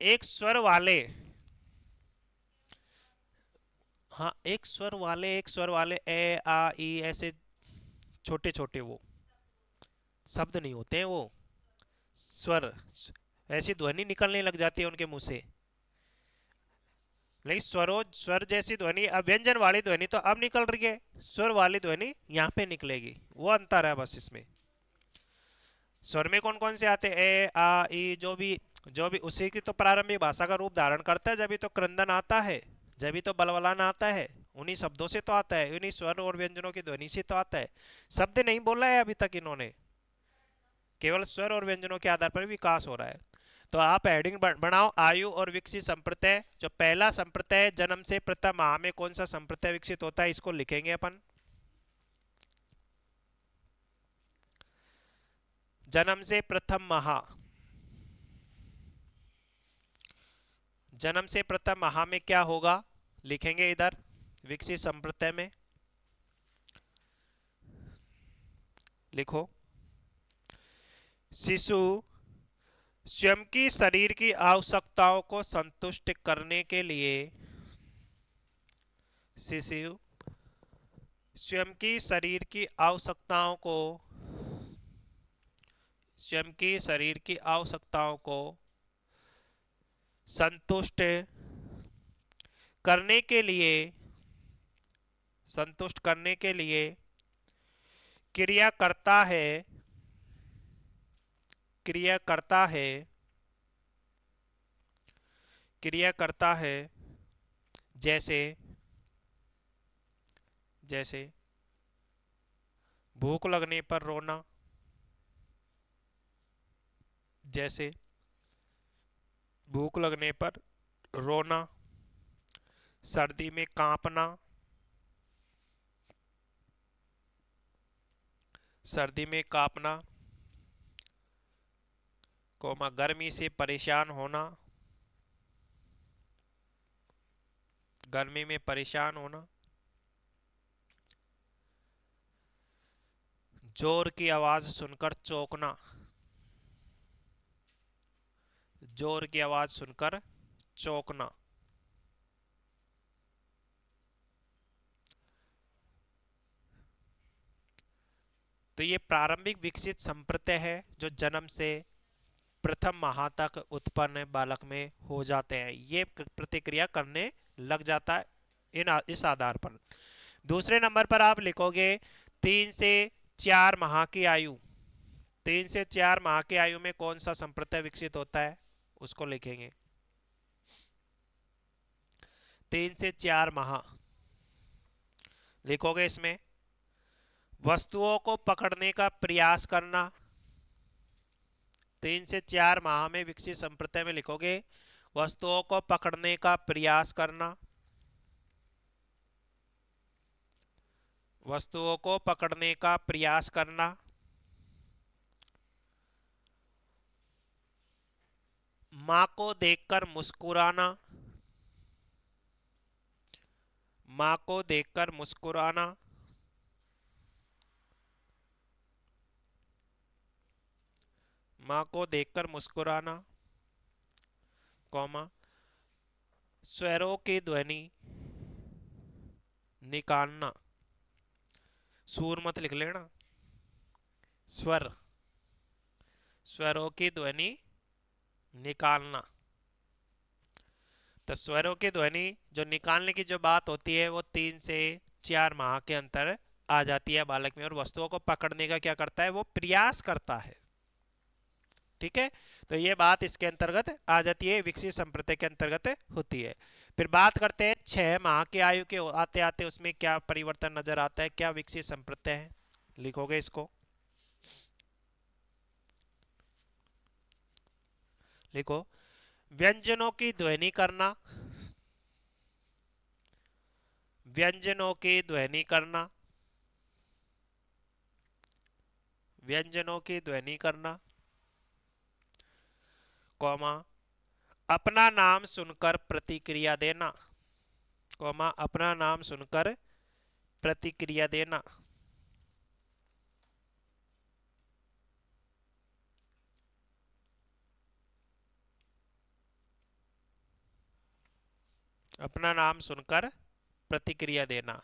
एक स्वर वाले, हाँ एक स्वर वाले, एक स्वर वाले ए आ ई ऐसे छोटे छोटे वो शब्द नहीं होते हैं, वो स्वर, ऐसी ध्वनि निकलने लग जाती है उनके मुंह से। लेकिन स्वरोज, स्वर जैसी ध्वनि, अब व्यंजन वाली ध्वनि तो अब निकल रही है, स्वर वाली ध्वनि यहाँ पे निकलेगी, वो अंतर है बस इसमें। स्वर में कौन कौन से आते हैं? ए आ ई, जो भी उसी की तो प्रारंभिक भाषा का रूप धारण करता है, जब भी तो क्रंदन आता है, जब भी तो बलवलान आता है, उन्हीं शब्दों से तो आता है, उन्हीं स्वर और व्यंजनों की ध्वनि से तो आता है। शब्द नहीं बोला है अभी तक इन्होंने, केवल स्वर और व्यंजनों के आधार पर विकास हो रहा है। तो आप हेडिंग बनाओ, आयु और विकसित संप्रत्यय। जो पहला संप्रत्यय जन्म से प्रथम माह में कौन सा संप्रत्यय विकसित होता है इसको लिखेंगे अपन। जन्म से प्रथम माह, जन्म से प्रथम माह में क्या होगा लिखेंगे इधर विकसित संप्रत्यय में। लिखो, शिशु स्वयं की शरीर की आवश्यकताओं को संतुष्ट करने के लिए, शिशु स्वयं की शरीर की आवश्यकताओं को, स्वयं की शरीर की आवश्यकताओं को संतुष्ट करने के लिए, संतुष्ट करने के लिए क्रिया करता है, क्रिया करता है, क्रिया करता है, जैसे, जैसे भूख लगने पर रोना, जैसे भूख लगने पर रोना, सर्दी में कांपना, सर्दी में कांपना, कोमा गर्मी से परेशान होना, गर्मी में परेशान होना, जोर की आवाज सुनकर चौंकना, जोर की आवाज सुनकर चौंकना। तो ये प्रारंभिक विकसित संप्रत्यय है जो जन्म से प्रथम माह तक उत्पन्न बालक में हो जाते हैं, ये प्रतिक्रिया करने लग जाता है इस आधार पर। दूसरे नंबर पर आप लिखोगे 3 से 4 माह की आयु। 3 से 4 माह की आयु में कौन सा संप्रत्यय विकसित होता है उसको लिखेंगे। 3 से 4 माह लिखोगे इसमें वस्तुओं को पकड़ने का प्रयास करना। 3 से 4 माह में विकसित संप्रदाय में लिखोगे वस्तुओं को पकड़ने का प्रयास करना। वस्तुओं को पकड़ने का प्रयास करना। मां को देखकर मुस्कुराना। मां को देखकर मुस्कुराना। मां को देखकर मुस्कुराना, कॉमा, स्वरों की ध्वनि निकालना। सूर मत लिख लेना, स्वर, स्वरों की ध्वनि निकालना। तो स्वरों की ध्वनि जो निकालने की जो बात होती है वो 3 से 4 माह के अंतर आ जाती है बालक में, और वस्तुओं को पकड़ने का क्या करता है, वो प्रयास करता है। ठीक है, तो ये बात इसके अंतर्गत आ जाती है, विकसित संप्रदाय के अंतर्गत होती है। फिर बात करते हैं 6 माह की आयु के आते आते उसमें क्या परिवर्तन नजर आता है, क्या विकसित संप्रदाय है, लिखोगे इसको। लिखो, व्यंजनों की ध्वनि करना। व्यंजनों की ध्वनि करना। व्यंजनों की ध्वनि करना, कॉमा, अपना नाम सुनकर प्रतिक्रिया देना। कॉमा, अपना नाम सुनकर प्रतिक्रिया देना। अपना नाम सुनकर प्रतिक्रिया देना।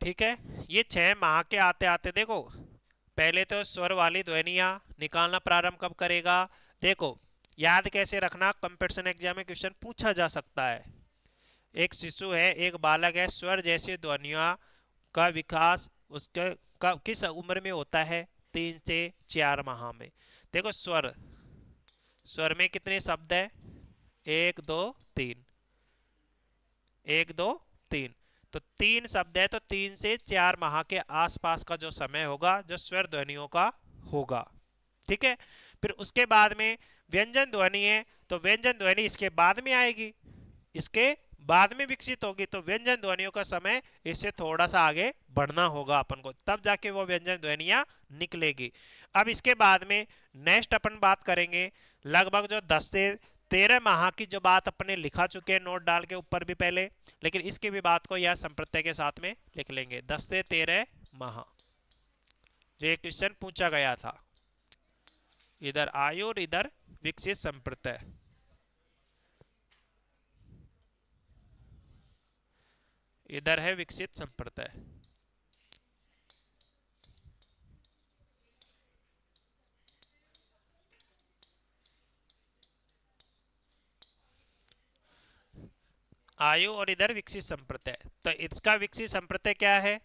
ठीक है, ये 6 माह के आते आते देखो, पहले तो स्वर वाली ध्वनियां निकालना प्रारंभ कब करेगा। देखो, याद कैसे रखना, कंपटीशन एग्जाम में क्वेश्चन पूछा जा सकता है। एक शिशु है, एक बालक है, स्वर जैसी ध्वनियों का विकास उसके का किस उम्र में होता है, 3 से 4 माह में। देखो, स्वर, स्वर में कितने शब्द है, 1 2 3, 1 2 3, तो 3 शब्द है, तो 3 से 4 माह के आसपास का जो समय होगा जो स्वर ध्वनियों का होगा। ठीक है, फिर उसके बाद में व्यंजन ध्वनि है, तो व्यंजन ध्वनि इसके बाद में आएगी, इसके बाद में विकसित होगी, तो व्यंजन ध्वनियों का समय इससे थोड़ा सा आगे बढ़ना होगा अपन को, तब जाके वो व्यंजन ध्वनियां निकलेगी। अब इसके बाद में नेक्स्ट अपन बात करेंगे लगभग जो 10 से 13 माह की जो बात अपने लिखा चुके हैं नोट डाल के ऊपर भी पहले, लेकिन इसकी भी बात को यह संप्रत्यय के साथ में लिख लेंगे। 10 से 13 माह जो एक क्वेश्चन पूछा गया था, इधर आयु और इधर विकसित संप्रत्यय। इधर है विकसित संप्रत्यय। आयु और इधर विकसित संप्रत्यय, तो इसका विकसित संप्रत्यय क्या है,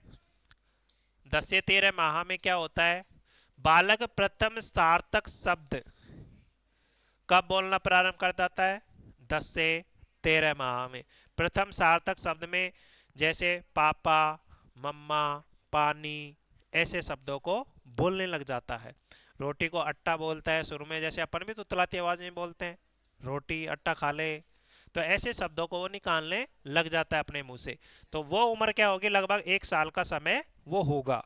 10 से 13 माह में क्या होता है, बालक प्रथम सार्थक शब्द कब बोलना प्रारंभ कर देता है, 10 से 13 माह में। प्रथम सार्थक शब्द में जैसे पापा, मम्मा, पानी, ऐसे शब्दों को बोलने लग जाता है। रोटी को अट्टा बोलता है शुरू में, जैसे अपन भी तो तुतलाती आवाज में बोलते हैं, रोटी अट्टा खा ले, तो ऐसे शब्दों को वो निकालने लग जाता है अपने मुंह से। तो वो उम्र क्या होगी, लगभग 1 साल का समय वो होगा,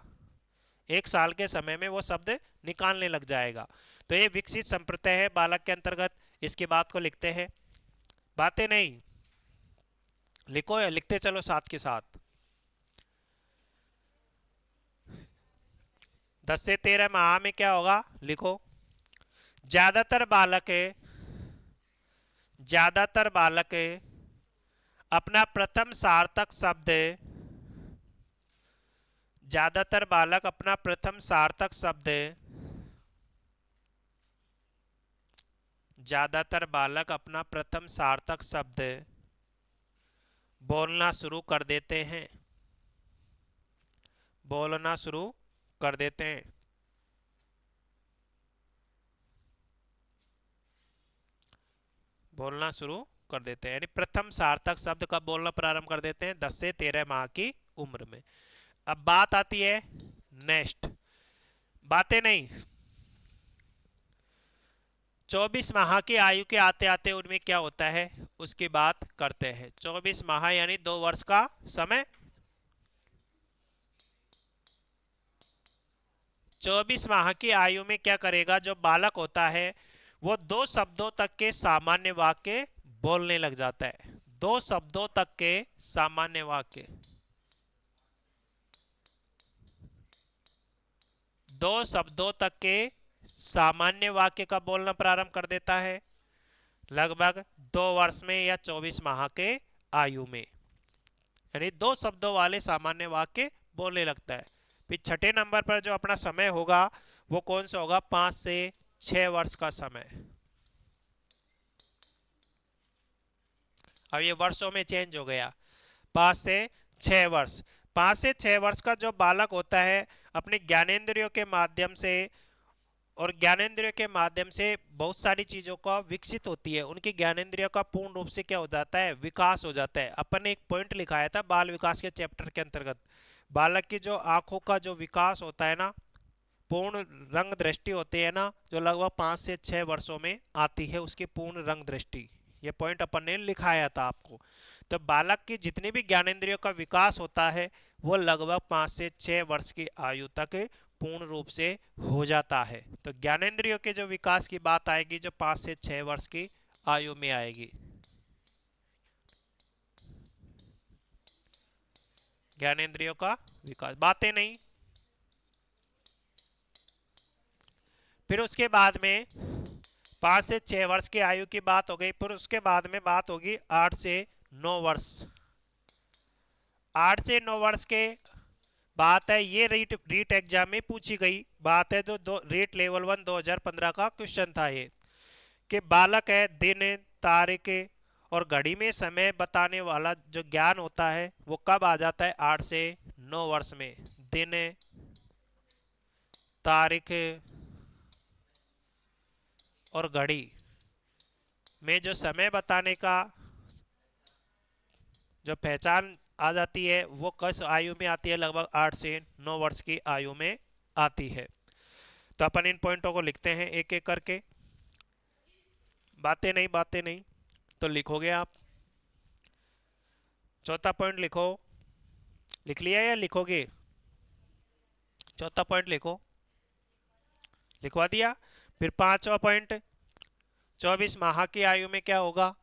1 साल के समय में वो शब्द निकालने लग जाएगा। तो ये विकसित संप्रत्यय है बालक के अंतर्गत, इसकी बात को लिखते हैं, बातें नहीं लिखो या लिखते चलो साथ के साथ। 10 से 13 माह में क्या होगा, लिखो, ज्यादातर बालक ज्यादातर बालक अपना प्रथम सार्थक शब्द, ज्यादातर बालक अपना प्रथम सार्थक शब्द, ज्यादातर बालक अपना प्रथम सार्थक शब्द बोलना शुरू कर देते हैं, बोलना शुरू कर देते हैं। बोलना शुरू कर देते हैं, यानी प्रथम सार्थक शब्द कब बोलना प्रारंभ कर देते हैं, 10 से 13 माह की उम्र में। अब बात आती है नेक्स्ट, बातें नहीं, 24 माह की आयु के आते आते उनमें क्या होता है उसकी बात करते हैं। 24 माह यानी 2 वर्ष का समय। 24 माह की आयु में क्या करेगा, जो बालक होता है वो 2 शब्दों तक के सामान्य वाक्य बोलने लग जाता है। 2 शब्दों तक के सामान्य वाक्य, 2 शब्दों तक के सामान्य वाक्य का बोलना प्रारंभ कर देता है लगभग 2 वर्ष में या 24 माह के आयु में, यानी 2 शब्दों वाले सामान्य वाक्य बोलने लगता है। फिर छठे नंबर पर जो अपना समय होगा वो कौन सा होगा, 5 से 6 वर्ष का समय। अब ये वर्षों में चेंज हो गया, 5 से 6 वर्ष। 5 से 6 वर्ष का जो बालक होता है अपने ज्ञानेंद्रियों के माध्यम से, और ज्ञानेंद्रियों के माध्यम से बहुत सारी चीज़ों का विकसित होती है, उनकी ज्ञानेंद्रियों का पूर्ण रूप से क्या हो जाता है, विकास हो जाता है। अपन ने एक पॉइंट लिखाया था बाल विकास के चैप्टर के अंतर्गत, बालक की जो आंखों का जो विकास होता है ना, पूर्ण रंग दृष्टि होती है ना, जो लगभग 5 से 6 वर्षों में आती है उसकी पूर्ण रंग दृष्टि, ये पॉइंट अपन ने लिखाया था आपको। तो बालक की जितनी भी ज्ञानेंद्रियों का विकास होता है वो लगभग 5 से 6 वर्ष की आयु तक पूर्ण रूप से हो जाता है। तो ज्ञानेंद्रियों के जो विकास की बात आएगी जो 5 से 6 वर्ष की आयु में आएगी, ज्ञानेंद्रियों का विकास, बातें नहीं। फिर उसके बाद में 5 से 6 वर्ष की आयु की बात हो गई, फिर उसके बाद में बात होगी 8 से 9 वर्ष। 8 से 9 वर्ष के बात है, ये रीट एग्जाम में पूछी गई बात है, जो रीट लेवल 1 2015 का क्वेश्चन था ये, कि बालक है दिन तारीख और घड़ी में समय बताने वाला जो ज्ञान होता है वो कब आ जाता है, 8 से 9 वर्ष में। दिन तारीख और घड़ी में जो समय बताने का जो पहचान आ जाती है वो किस आयु में आती है, लगभग 8 से 9 वर्ष की आयु में आती है। तो अपन इन पॉइंटों को लिखते हैं एक एक करके, बातें नहीं, बातें नहीं तो लिखोगे आप। चौथा पॉइंट लिखो, लिख लिया या लिखोगे, चौथा पॉइंट लिखो, लिखवा दिया। फिर पांचवा पॉइंट, 24 माह की आयु में क्या होगा,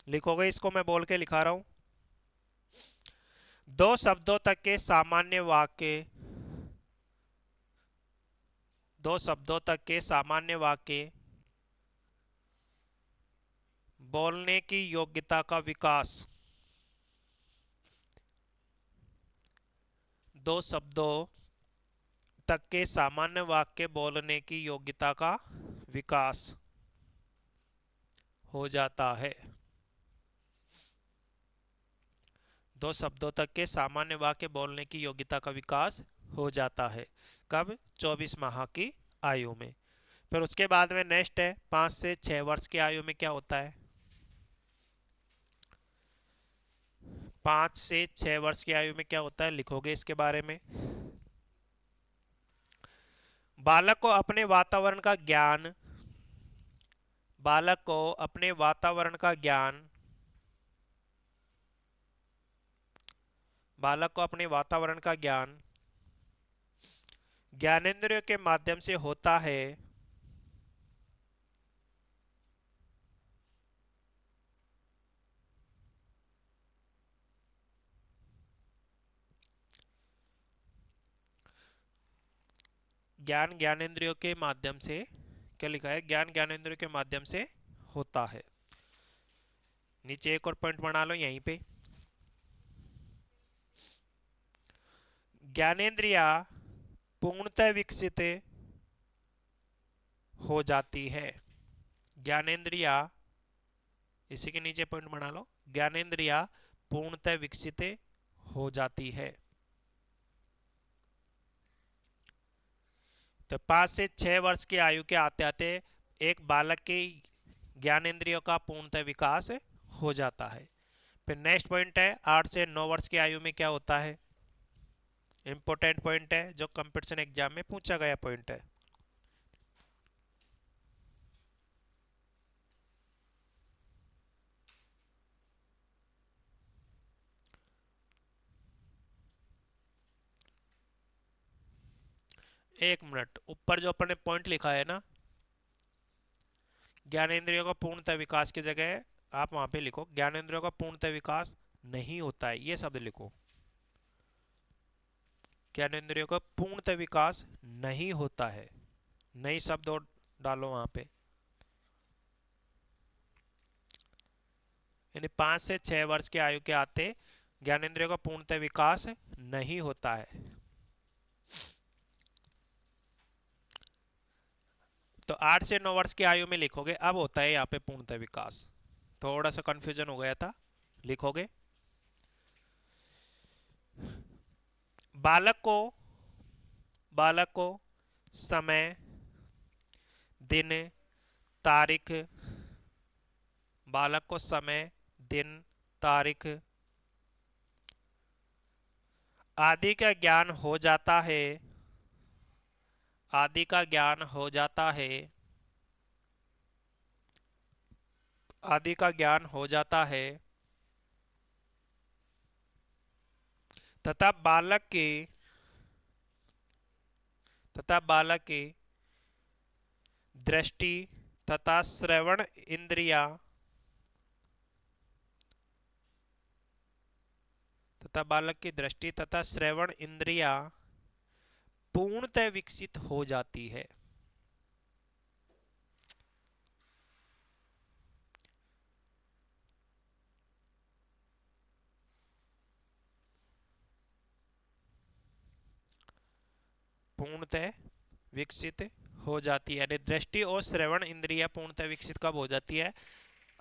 लिखोगे, इसको मैं बोल के लिखा रहा हूं। 2 शब्दों तक के सामान्य वाक्य, 2 शब्दों तक के सामान्य वाक्य बोलने की योग्यता का विकास, 2 शब्दों तक के सामान्य वाक्य बोलने की योग्यता का विकास हो जाता है। 2 शब्दों तक के सामान्य वाक्य बोलने की योग्यता का विकास हो जाता है कब, 24 माह की आयु में। फिर उसके बाद में नेक्स्ट है 5 से 6 वर्ष की आयु में क्या होता है, 5 से 6 वर्ष की आयु में क्या होता है, लिखोगे इसके बारे में। बालक को अपने वातावरण का ज्ञान, बालक को अपने वातावरण का ज्ञान, बालक को अपने वातावरण का ज्ञान ज्ञानेंद्रियों के माध्यम से होता है, ज्ञान ज्ञानेंद्रियों के माध्यम से, क्या लिखा है, ज्ञान ज्ञानेंद्रियों के माध्यम से होता है। नीचे एक और पॉइंट बना लो यहीं पे, ज्ञानेंद्रिया पूर्णतः विकसित हो जाती है, ज्ञानेंद्रिया, इसी के नीचे पॉइंट बना लो, ज्ञानेंद्रिया पूर्णतः विकसित हो जाती है। तो 5 से 6 वर्ष की आयु के आते आते एक बालक की ज्ञानेंद्रियों का पूर्णतः विकास हो जाता है। फिर नेक्स्ट पॉइंट है 8 से 9 वर्ष की आयु में क्या होता है, इंपॉर्टेंट पॉइंट है, जो कंपटीशन एग्जाम में पूछा गया पॉइंट है। एक मिनट, ऊपर जो अपन ने पॉइंट लिखा है ना, ज्ञानेंद्रियों का पूर्णतः विकास की जगह आप वहां पे लिखो ज्ञानेंद्रियों का पूर्णतः विकास नहीं होता है, ये शब्द लिखो। ज्ञानेंद्रियों का पूर्णतः विकास नहीं होता है, नई शब्द और डालो वहां पे। यानी 5 से 6 वर्ष की आयु के आते ज्ञानेंद्रियों का पूर्णतः विकास नहीं होता है। तो 8 से 9 वर्ष की आयु में लिखोगे, अब होता है यहाँ पे पूर्णतः विकास। थोड़ा सा कंफ्यूजन हो गया था, लिखोगे बालक को बालक को समय, दिन, तारीख, बालक को समय, दिन, तारीख आदि का ज्ञान हो जाता है, आदि का ज्ञान हो जाता है, आदि का ज्ञान हो जाता है तथा बालक की दृष्टि तथा श्रवण इंद्रिया पूर्णतः विकसित हो जाती है। पूर्णतः विकसित हो जाती है, यानी दृष्टि और श्रवण इंद्रिया पूर्णतः विकसित कब हो जाती है?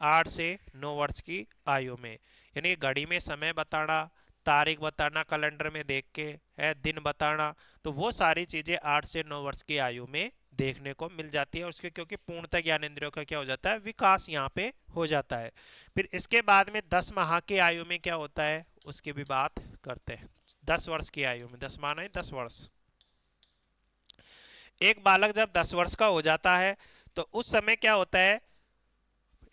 8 से 9 वर्ष की आयु में। यानी घड़ी में समय बताना, तारीख बताना, कैलेंडर में देख के है, दिन बताना, तो वो सारी चीजें 8 से 9 वर्ष की आयु में देखने को मिल जाती है उसके, क्योंकि पूर्णतः ज्ञानेंद्रियों का क्या हो जाता है? विकास यहाँ पे हो जाता है। फिर इसके बाद में 10 माह की आयु में क्या होता है उसकी भी बात करते हैं। 10 वर्ष की आयु में, 10 माह नहीं 10 वर्ष। एक बालक जब 10 वर्ष का हो जाता है तो उस समय क्या होता है,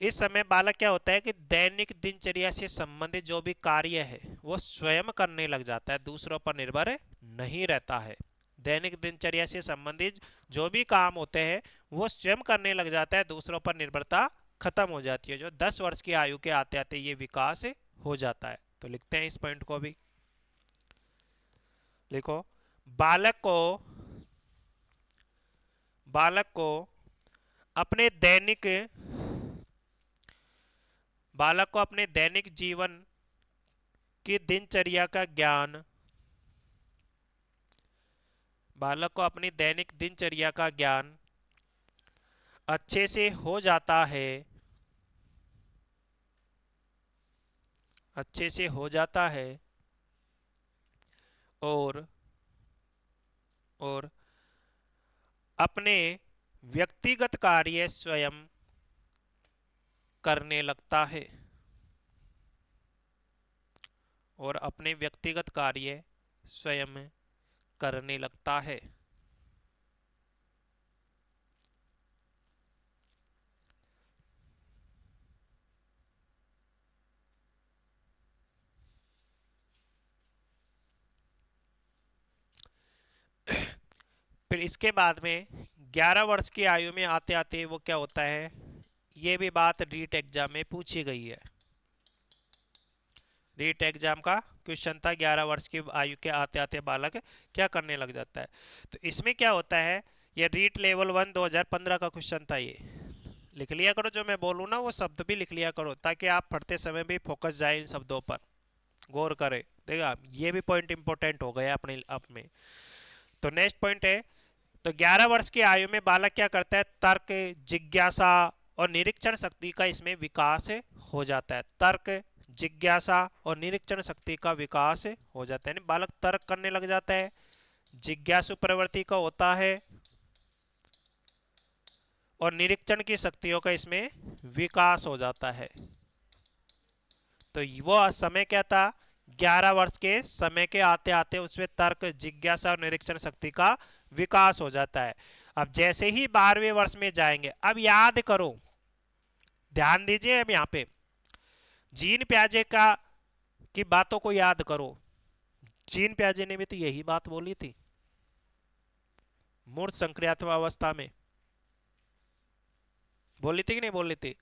इस समय बालक क्या होता है कि दैनिक दिनचर्या से संबंधित जो भी कार्य है वो स्वयं करने लग जाता है, दूसरों पर निर्भर नहीं रहता है। दैनिक दिनचर्या से संबंधित जो भी काम होते हैं वो स्वयं करने लग जाता है, दूसरों पर निर्भरता खत्म हो जाती है। जो 10 वर्ष की आयु के आते आते ये विकास हो जाता है। तो लिखते हैं इस पॉइंट को भी, लिखो बालक को बालक को अपने दैनिक बालक को अपने दैनिक जीवन की दिनचर्या का ज्ञान बालक को अपनी दैनिक दिनचर्या का ज्ञान अच्छे से हो जाता है, अच्छे से हो जाता है और और अपने व्यक्तिगत कार्य स्वयं करने लगता है, और अपने व्यक्तिगत कार्य स्वयं करने लगता है। फिर इसके बाद में 11 वर्ष की आयु में आते आते वो क्या होता है, ये भी बात रीट एग्जाम में पूछी गई है। रीट एग्जाम का क्वेश्चन था, 11 वर्ष की आयु के आते आते बालक क्या करने लग जाता है। तो इसमें क्या होता है, ये रीट लेवल 1 2015 का क्वेश्चन था, ये लिख लिया करो। जो मैं बोलूँ ना वो शब्द भी लिख लिया करो, ताकि आप पढ़ते समय भी फोकस जाए इन शब्दों पर, गौर करें। देखा, ये भी पॉइंट इंपॉर्टेंट हो गया अपने आप में। तो नेक्स्ट पॉइंट है, तो 11 वर्ष की आयु में बालक क्या करता है, तर्क, जिज्ञासा और निरीक्षण शक्ति का इसमें विकास हो जाता है। तर्क, जिज्ञासा और निरीक्षण शक्ति का विकास हो जाता है, यानी बालक तर्क करने लग जाता है, जिज्ञासु प्रवृत्ति का होता है और निरीक्षण की शक्तियों का इसमें विकास हो जाता है। तो वो समय क्या था, 11 वर्ष के समय के आते आते उसमें तर्क, जिज्ञासा और निरीक्षण शक्ति का विकास हो जाता है। अब जैसे ही 12वें वर्ष में जाएंगे, अब याद करो, ध्यान दीजिए, अब यहाँ पे जीन प्याजे का की बातों को याद करो। जीन प्याजे ने भी तो यही बात बोली थी मूर्त संक्रियात्मक अवस्था में, बोली थी कि नहीं बोली थी?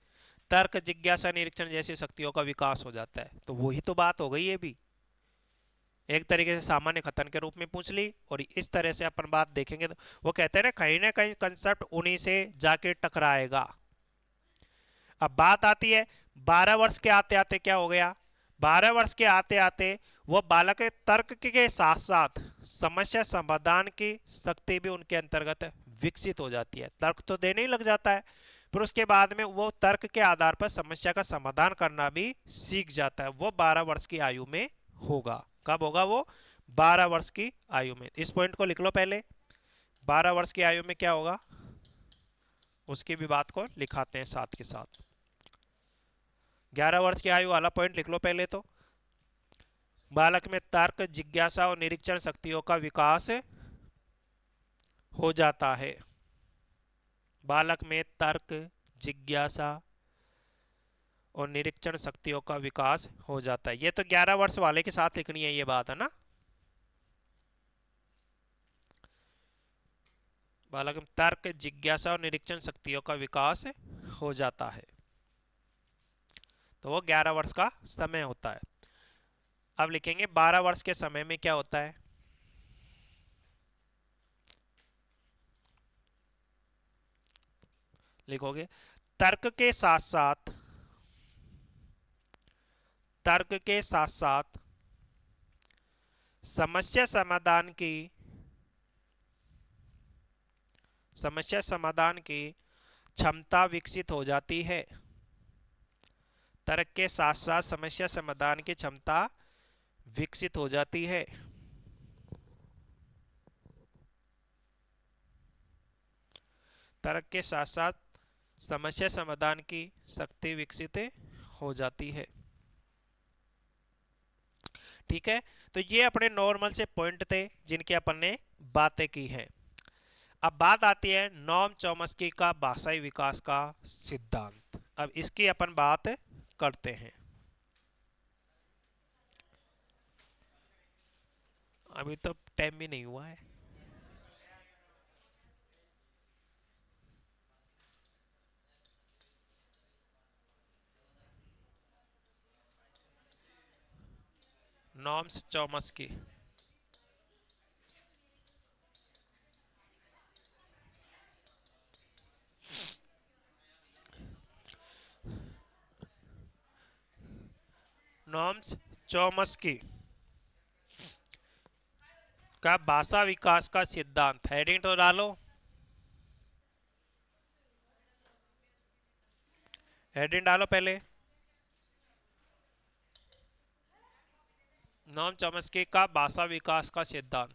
तर्क, जिज्ञासा, निरीक्षण जैसी शक्तियों का विकास हो जाता है। तो वही तो बात हो गई है भी, एक तरीके से सामान्य कथन के रूप में पूछ ली। और इस तरह से अपन बात देखेंगे तो वो कहते हैं ना कहीं कंसेप्ट उन्हीं से जाके टकराएगा। अब बात आती है 12 वर्ष के आते आते क्या हो गया? 12 वर्ष के आते आते वो बालक तर्क के साथ साथ समस्या समाधान की शक्ति भी उनके अंतर्गत विकसित हो जाती है। तर्क तो देने ही लग जाता है, फिर उसके बाद में वो तर्क के आधार पर समस्या का समाधान करना भी सीख जाता है। वो 12 वर्ष की आयु में होगा। कब होगा वो? 12 वर्ष की आयु में। इस पॉइंट को लिख लो पहले, 12 वर्ष की आयु में क्या होगा उसकी भी बात को लिखाते हैं साथ के साथ। 11 वर्ष की आयु वाला पॉइंट लिख लो पहले। तो बालक में तर्क, जिज्ञासा और निरीक्षण शक्तियों का विकास हो जाता है। बालक में तर्क, जिज्ञासा और निरीक्षण शक्तियों का विकास हो जाता है। ये तो 11 वर्ष वाले के साथ लिखनी है ये बात, है ना? बालक में तर्क, जिज्ञासा और निरीक्षण शक्तियों का विकास हो जाता है। तो वो 11 वर्ष का समय होता है। अब लिखेंगे 12 वर्ष के समय में क्या होता है। लिखोगे तर्क के साथ साथ, तर्क के साथ साथ समस्या समाधान की, समस्या समाधान की क्षमता विकसित हो जाती है। तर्क के साथ साथ समस्या समाधान की क्षमता विकसित हो जाती है। तर्क के साथ साथ समस्या समाधान की शक्ति विकसित हो जाती है। ठीक है, तो ये अपने नॉर्मल से पॉइंट थे जिनकी अपन ने बातें की हैं। अब बात आती है नॉम चॉम्स्की का भाषाई विकास का सिद्धांत। अब इसकी अपन बात करते हैं। अभी तो टाइम भी नहीं हुआ है। नॉम्स चॉम्स्की, नॉम्स चॉम्स्की का भाषा विकास का सिद्धांत। हेडिंग तो डालो, हेडिंग डालो पहले। नॉम चॉम्स्की का भाषा विकास का सिद्धांत।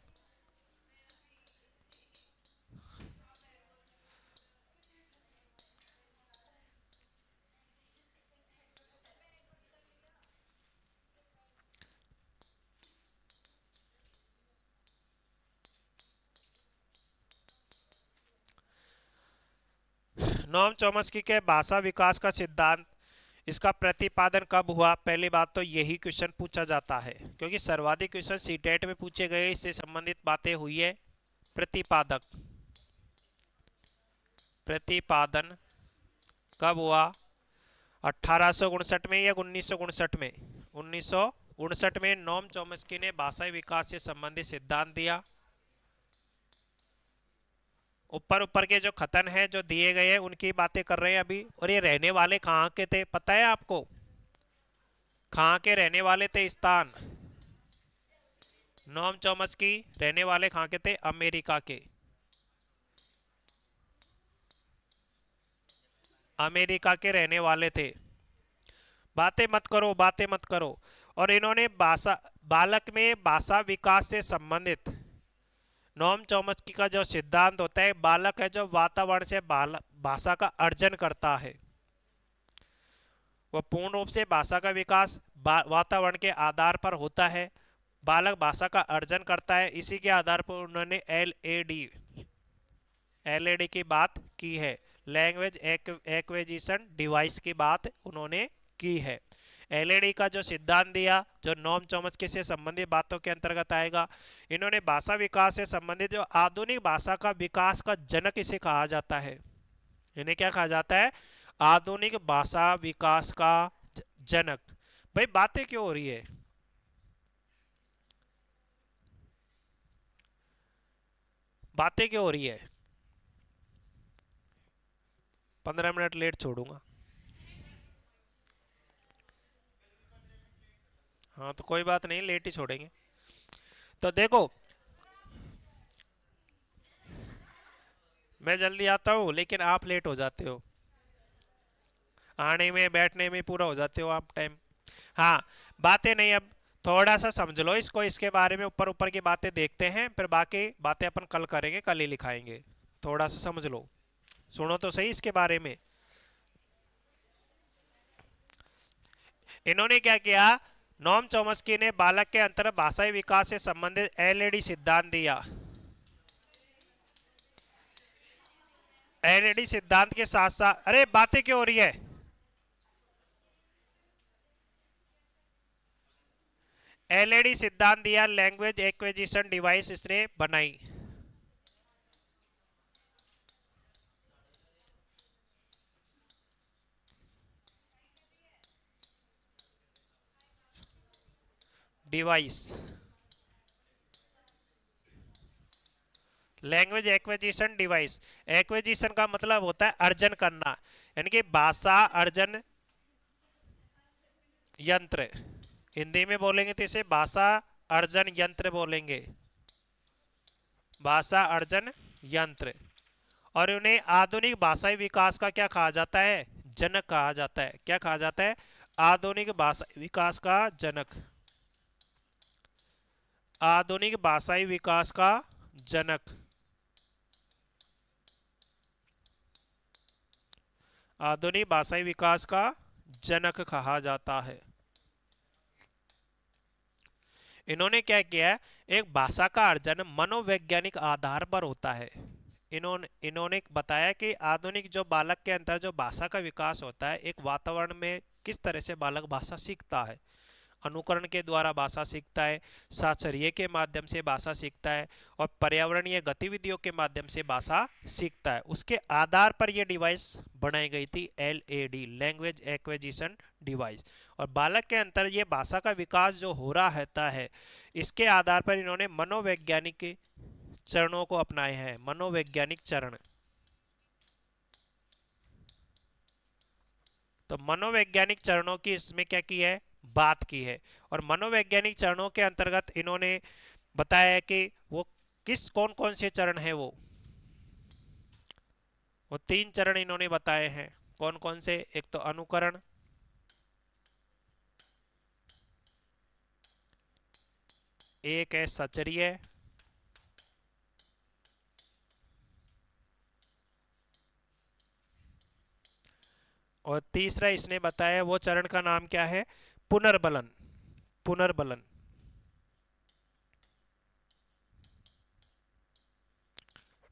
नॉम चॉम्स्की के भाषा विकास का सिद्धांत, इसका प्रतिपादन कब हुआ? पहली बात तो यही क्वेश्चन पूछा जाता है क्योंकि सर्वाधिक क्वेश्चन सीटेट में पूछे गए, इससे संबंधित बातें हुई है। प्रतिपादक, प्रतिपादन कब हुआ? 1859 में या 1959 में? 1959 में नॉम चॉम्स्की ने भाषाई विकास से संबंधित सिद्धांत दिया। ऊपर ऊपर के जो खतन है जो दिए गए हैं उनकी बातें कर रहे हैं अभी। और ये रहने वाले कहाँ के थे पता है आपको? कहाँ के रहने वाले थे? स्थान, नॉम चॉम्स्की रहने वाले कहाँ के थे? अमेरिका के, अमेरिका के रहने वाले थे। बातें मत करो, बातें मत करो। और इन्होंने भाषा, बालक में भाषा विकास से संबंधित नॉम चॉम्स्की का जो सिद्धांत होता है, बालक है जो वातावरण से भाषा का अर्जन करता है, वह पूर्ण रूप से भाषा का विकास वातावरण के आधार पर होता है। बालक भाषा का अर्जन करता है, इसी के आधार पर उन्होंने एलएडी की बात की है। लैंग्वेज एक्विजिशन डिवाइस की बात उन्होंने की है। एलएडी का जो सिद्धांत दिया, जो नॉम चॉम्स्की से संबंधित बातों के अंतर्गत आएगा। इन्होंने भाषा विकास से संबंधित जो आधुनिक भाषा का विकास का जनक इसे कहा जाता है। इन्हें क्या कहा जाता है? आधुनिक भाषा विकास का जनक। भाई बातें क्यों हो रही है? बातें क्यों हो रही है? 15 मिनट लेट छोड़ूंगा। हाँ तो कोई बात नहीं, लेट ही छोड़ेंगे। तो देखो, मैं जल्दी आता हूँ लेकिन आप लेट हो जाते हो, आने में बैठने में पूरा हो जाते हो आप टाइम। हाँ, बातें नहीं, अब थोड़ा सा समझ लो इसको, इसके बारे में ऊपर ऊपर की बातें देखते हैं, फिर बाकी बातें अपन कल करेंगे, कल ही लिखाएंगे। थोड़ा सा समझ लो, सुनो तो सही इसके बारे में। इन्होंने क्या किया? नॉम चॉम्स्की ने बालक के अंतर भाषाई विकास से संबंधित एलएडी सिद्धांत दिया। एलएडी सिद्धांत के साथ साथ, अरे बातें क्यों हो रही है? एलएडी सिद्धांत दिया, लैंग्वेज एक्विजिशन डिवाइस इसने बनाई। Device, language acquisition device. Acquisition का मतलब होता है अर्जन करना, यानी कि भाषा अर्जन यंत्र। हिंदी में बोलेंगे तो इसे भाषा अर्जन यंत्र बोलेंगे, भाषा अर्जन यंत्र। और उन्हें आधुनिक भाषाई विकास का क्या कहा जाता है? जनक कहा जाता है। क्या कहा जाता है? आधुनिक भाषा विकास का जनक, आधुनिक भाषाई विकास का जनक, आधुनिक भाषाई विकास का जनक कहा जाता है। इन्होंने क्या किया है? एक भाषा का अर्जन मनोवैज्ञानिक आधार पर होता है। इन्होंने बताया कि आधुनिक जो बालक के अंदर जो भाषा का विकास होता है, एक वातावरण में किस तरह से बालक भाषा सीखता है। अनुकरण के द्वारा भाषा सीखता है, साक्षरीय के माध्यम से भाषा सीखता है, और पर्यावरणीय गतिविधियों के माध्यम से भाषा सीखता है। उसके आधार पर यह डिवाइस बनाई गई थी, एलएडी, लैंग्वेज एक्विजिशन डिवाइस। और बालक के अंदर ये भाषा का विकास जो हो रहा रहता है, इसके आधार पर इन्होंने मनोवैज्ञानिक चरणों को अपनाए हैं। मनोवैज्ञानिक चरण, तो मनोवैज्ञानिक चरणों की इसमें क्या की है? बात की है। और मनोवैज्ञानिक चरणों के अंतर्गत इन्होंने बताया है कि वो किस कौन कौन से चरण है। वो 3 चरण इन्होंने बताए हैं। कौन कौन से? एक तो अनुकरण, एक है सचर्य, और तीसरा इसने बताया, वो चरण का नाम क्या है? पुनर्बलन। पुनर्बलन।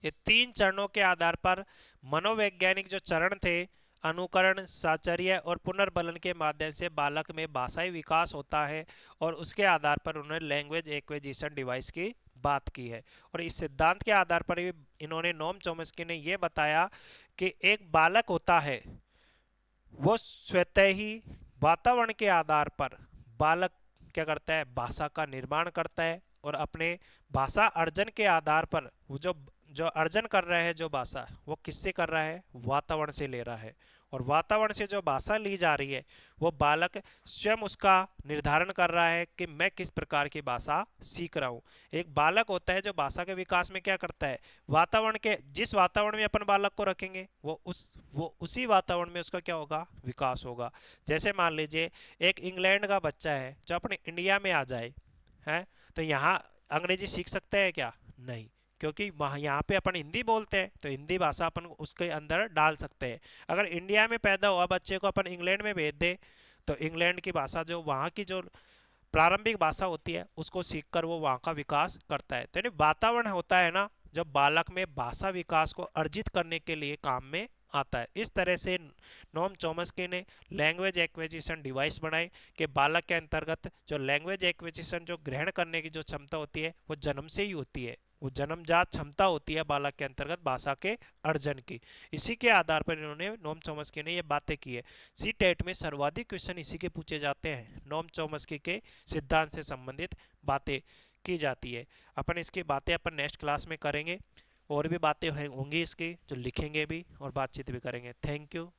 ये 3 चरणों के आधार पर मनोवैज्ञानिक जो चरण थे, अनुकरण, साचर्य और पुनर्बलन के माध्यम से बालक में भाषाई विकास होता है। और उसके आधार पर उन्होंने लैंग्वेज एक्विजिशन डिवाइस की बात की है। और इस सिद्धांत के आधार पर इन्होंने, नोम चॉम्स्की ने यह बताया कि एक बालक होता है, वो स्वतः ही वातावरण के आधार पर बालक क्या करता है? भाषा का निर्माण करता है। और अपने भाषा अर्जन के आधार पर वो जो जो अर्जन कर रहा है, जो भाषा, वो किससे कर रहा है? वातावरण से ले रहा है। और वातावरण से जो भाषा ली जा रही है, वो बालक स्वयं उसका निर्धारण कर रहा है कि मैं किस प्रकार की भाषा सीख रहा हूँ। एक बालक होता है जो भाषा के विकास में क्या करता है? वातावरण के, जिस वातावरण में अपन बालक को रखेंगे, वो उसी वातावरण में उसका क्या होगा? विकास होगा। जैसे मान लीजिए एक इंग्लैंड का बच्चा है जो अपने इंडिया में आ जाए, है, तो यहाँ अंग्रेजी सीख सकता है क्या? नहीं। क्योंकि वहाँ यहाँ पे अपन हिंदी बोलते हैं तो हिंदी भाषा अपन उसके अंदर डाल सकते हैं। अगर इंडिया में पैदा हुआ बच्चे को अपन इंग्लैंड में भेज दे तो इंग्लैंड की भाषा जो वहाँ की जो प्रारंभिक भाषा होती है उसको सीखकर वो वहाँ का विकास करता है। तो यानी वातावरण होता है ना जब बालक में भाषा विकास को अर्जित करने के लिए काम में आता है। इस तरह से नोम चॉम्स्की ने लैंग्वेज एक्विजिशन डिवाइस बनाई कि बालक के अंतर्गत जो लैंग्वेज एक्विजिशन जो ग्रहण करने की जो क्षमता होती है वो जन्म से ही होती है, वो जन्मजात क्षमता होती है बालक के अंतर्गत भाषा के अर्जन की। इसी के आधार पर इन्होंने नोम चॉम्स्की ने ये बातें की है। सी टेट में सर्वाधिक क्वेश्चन इसी के पूछे जाते हैं, नोम चॉम्स्की के सिद्धांत से संबंधित बातें की जाती है। अपन इसकी बातें अपन नेक्स्ट क्लास में करेंगे, और भी बातें होंगी इसकी जो लिखेंगे भी और बातचीत भी करेंगे। Thank you.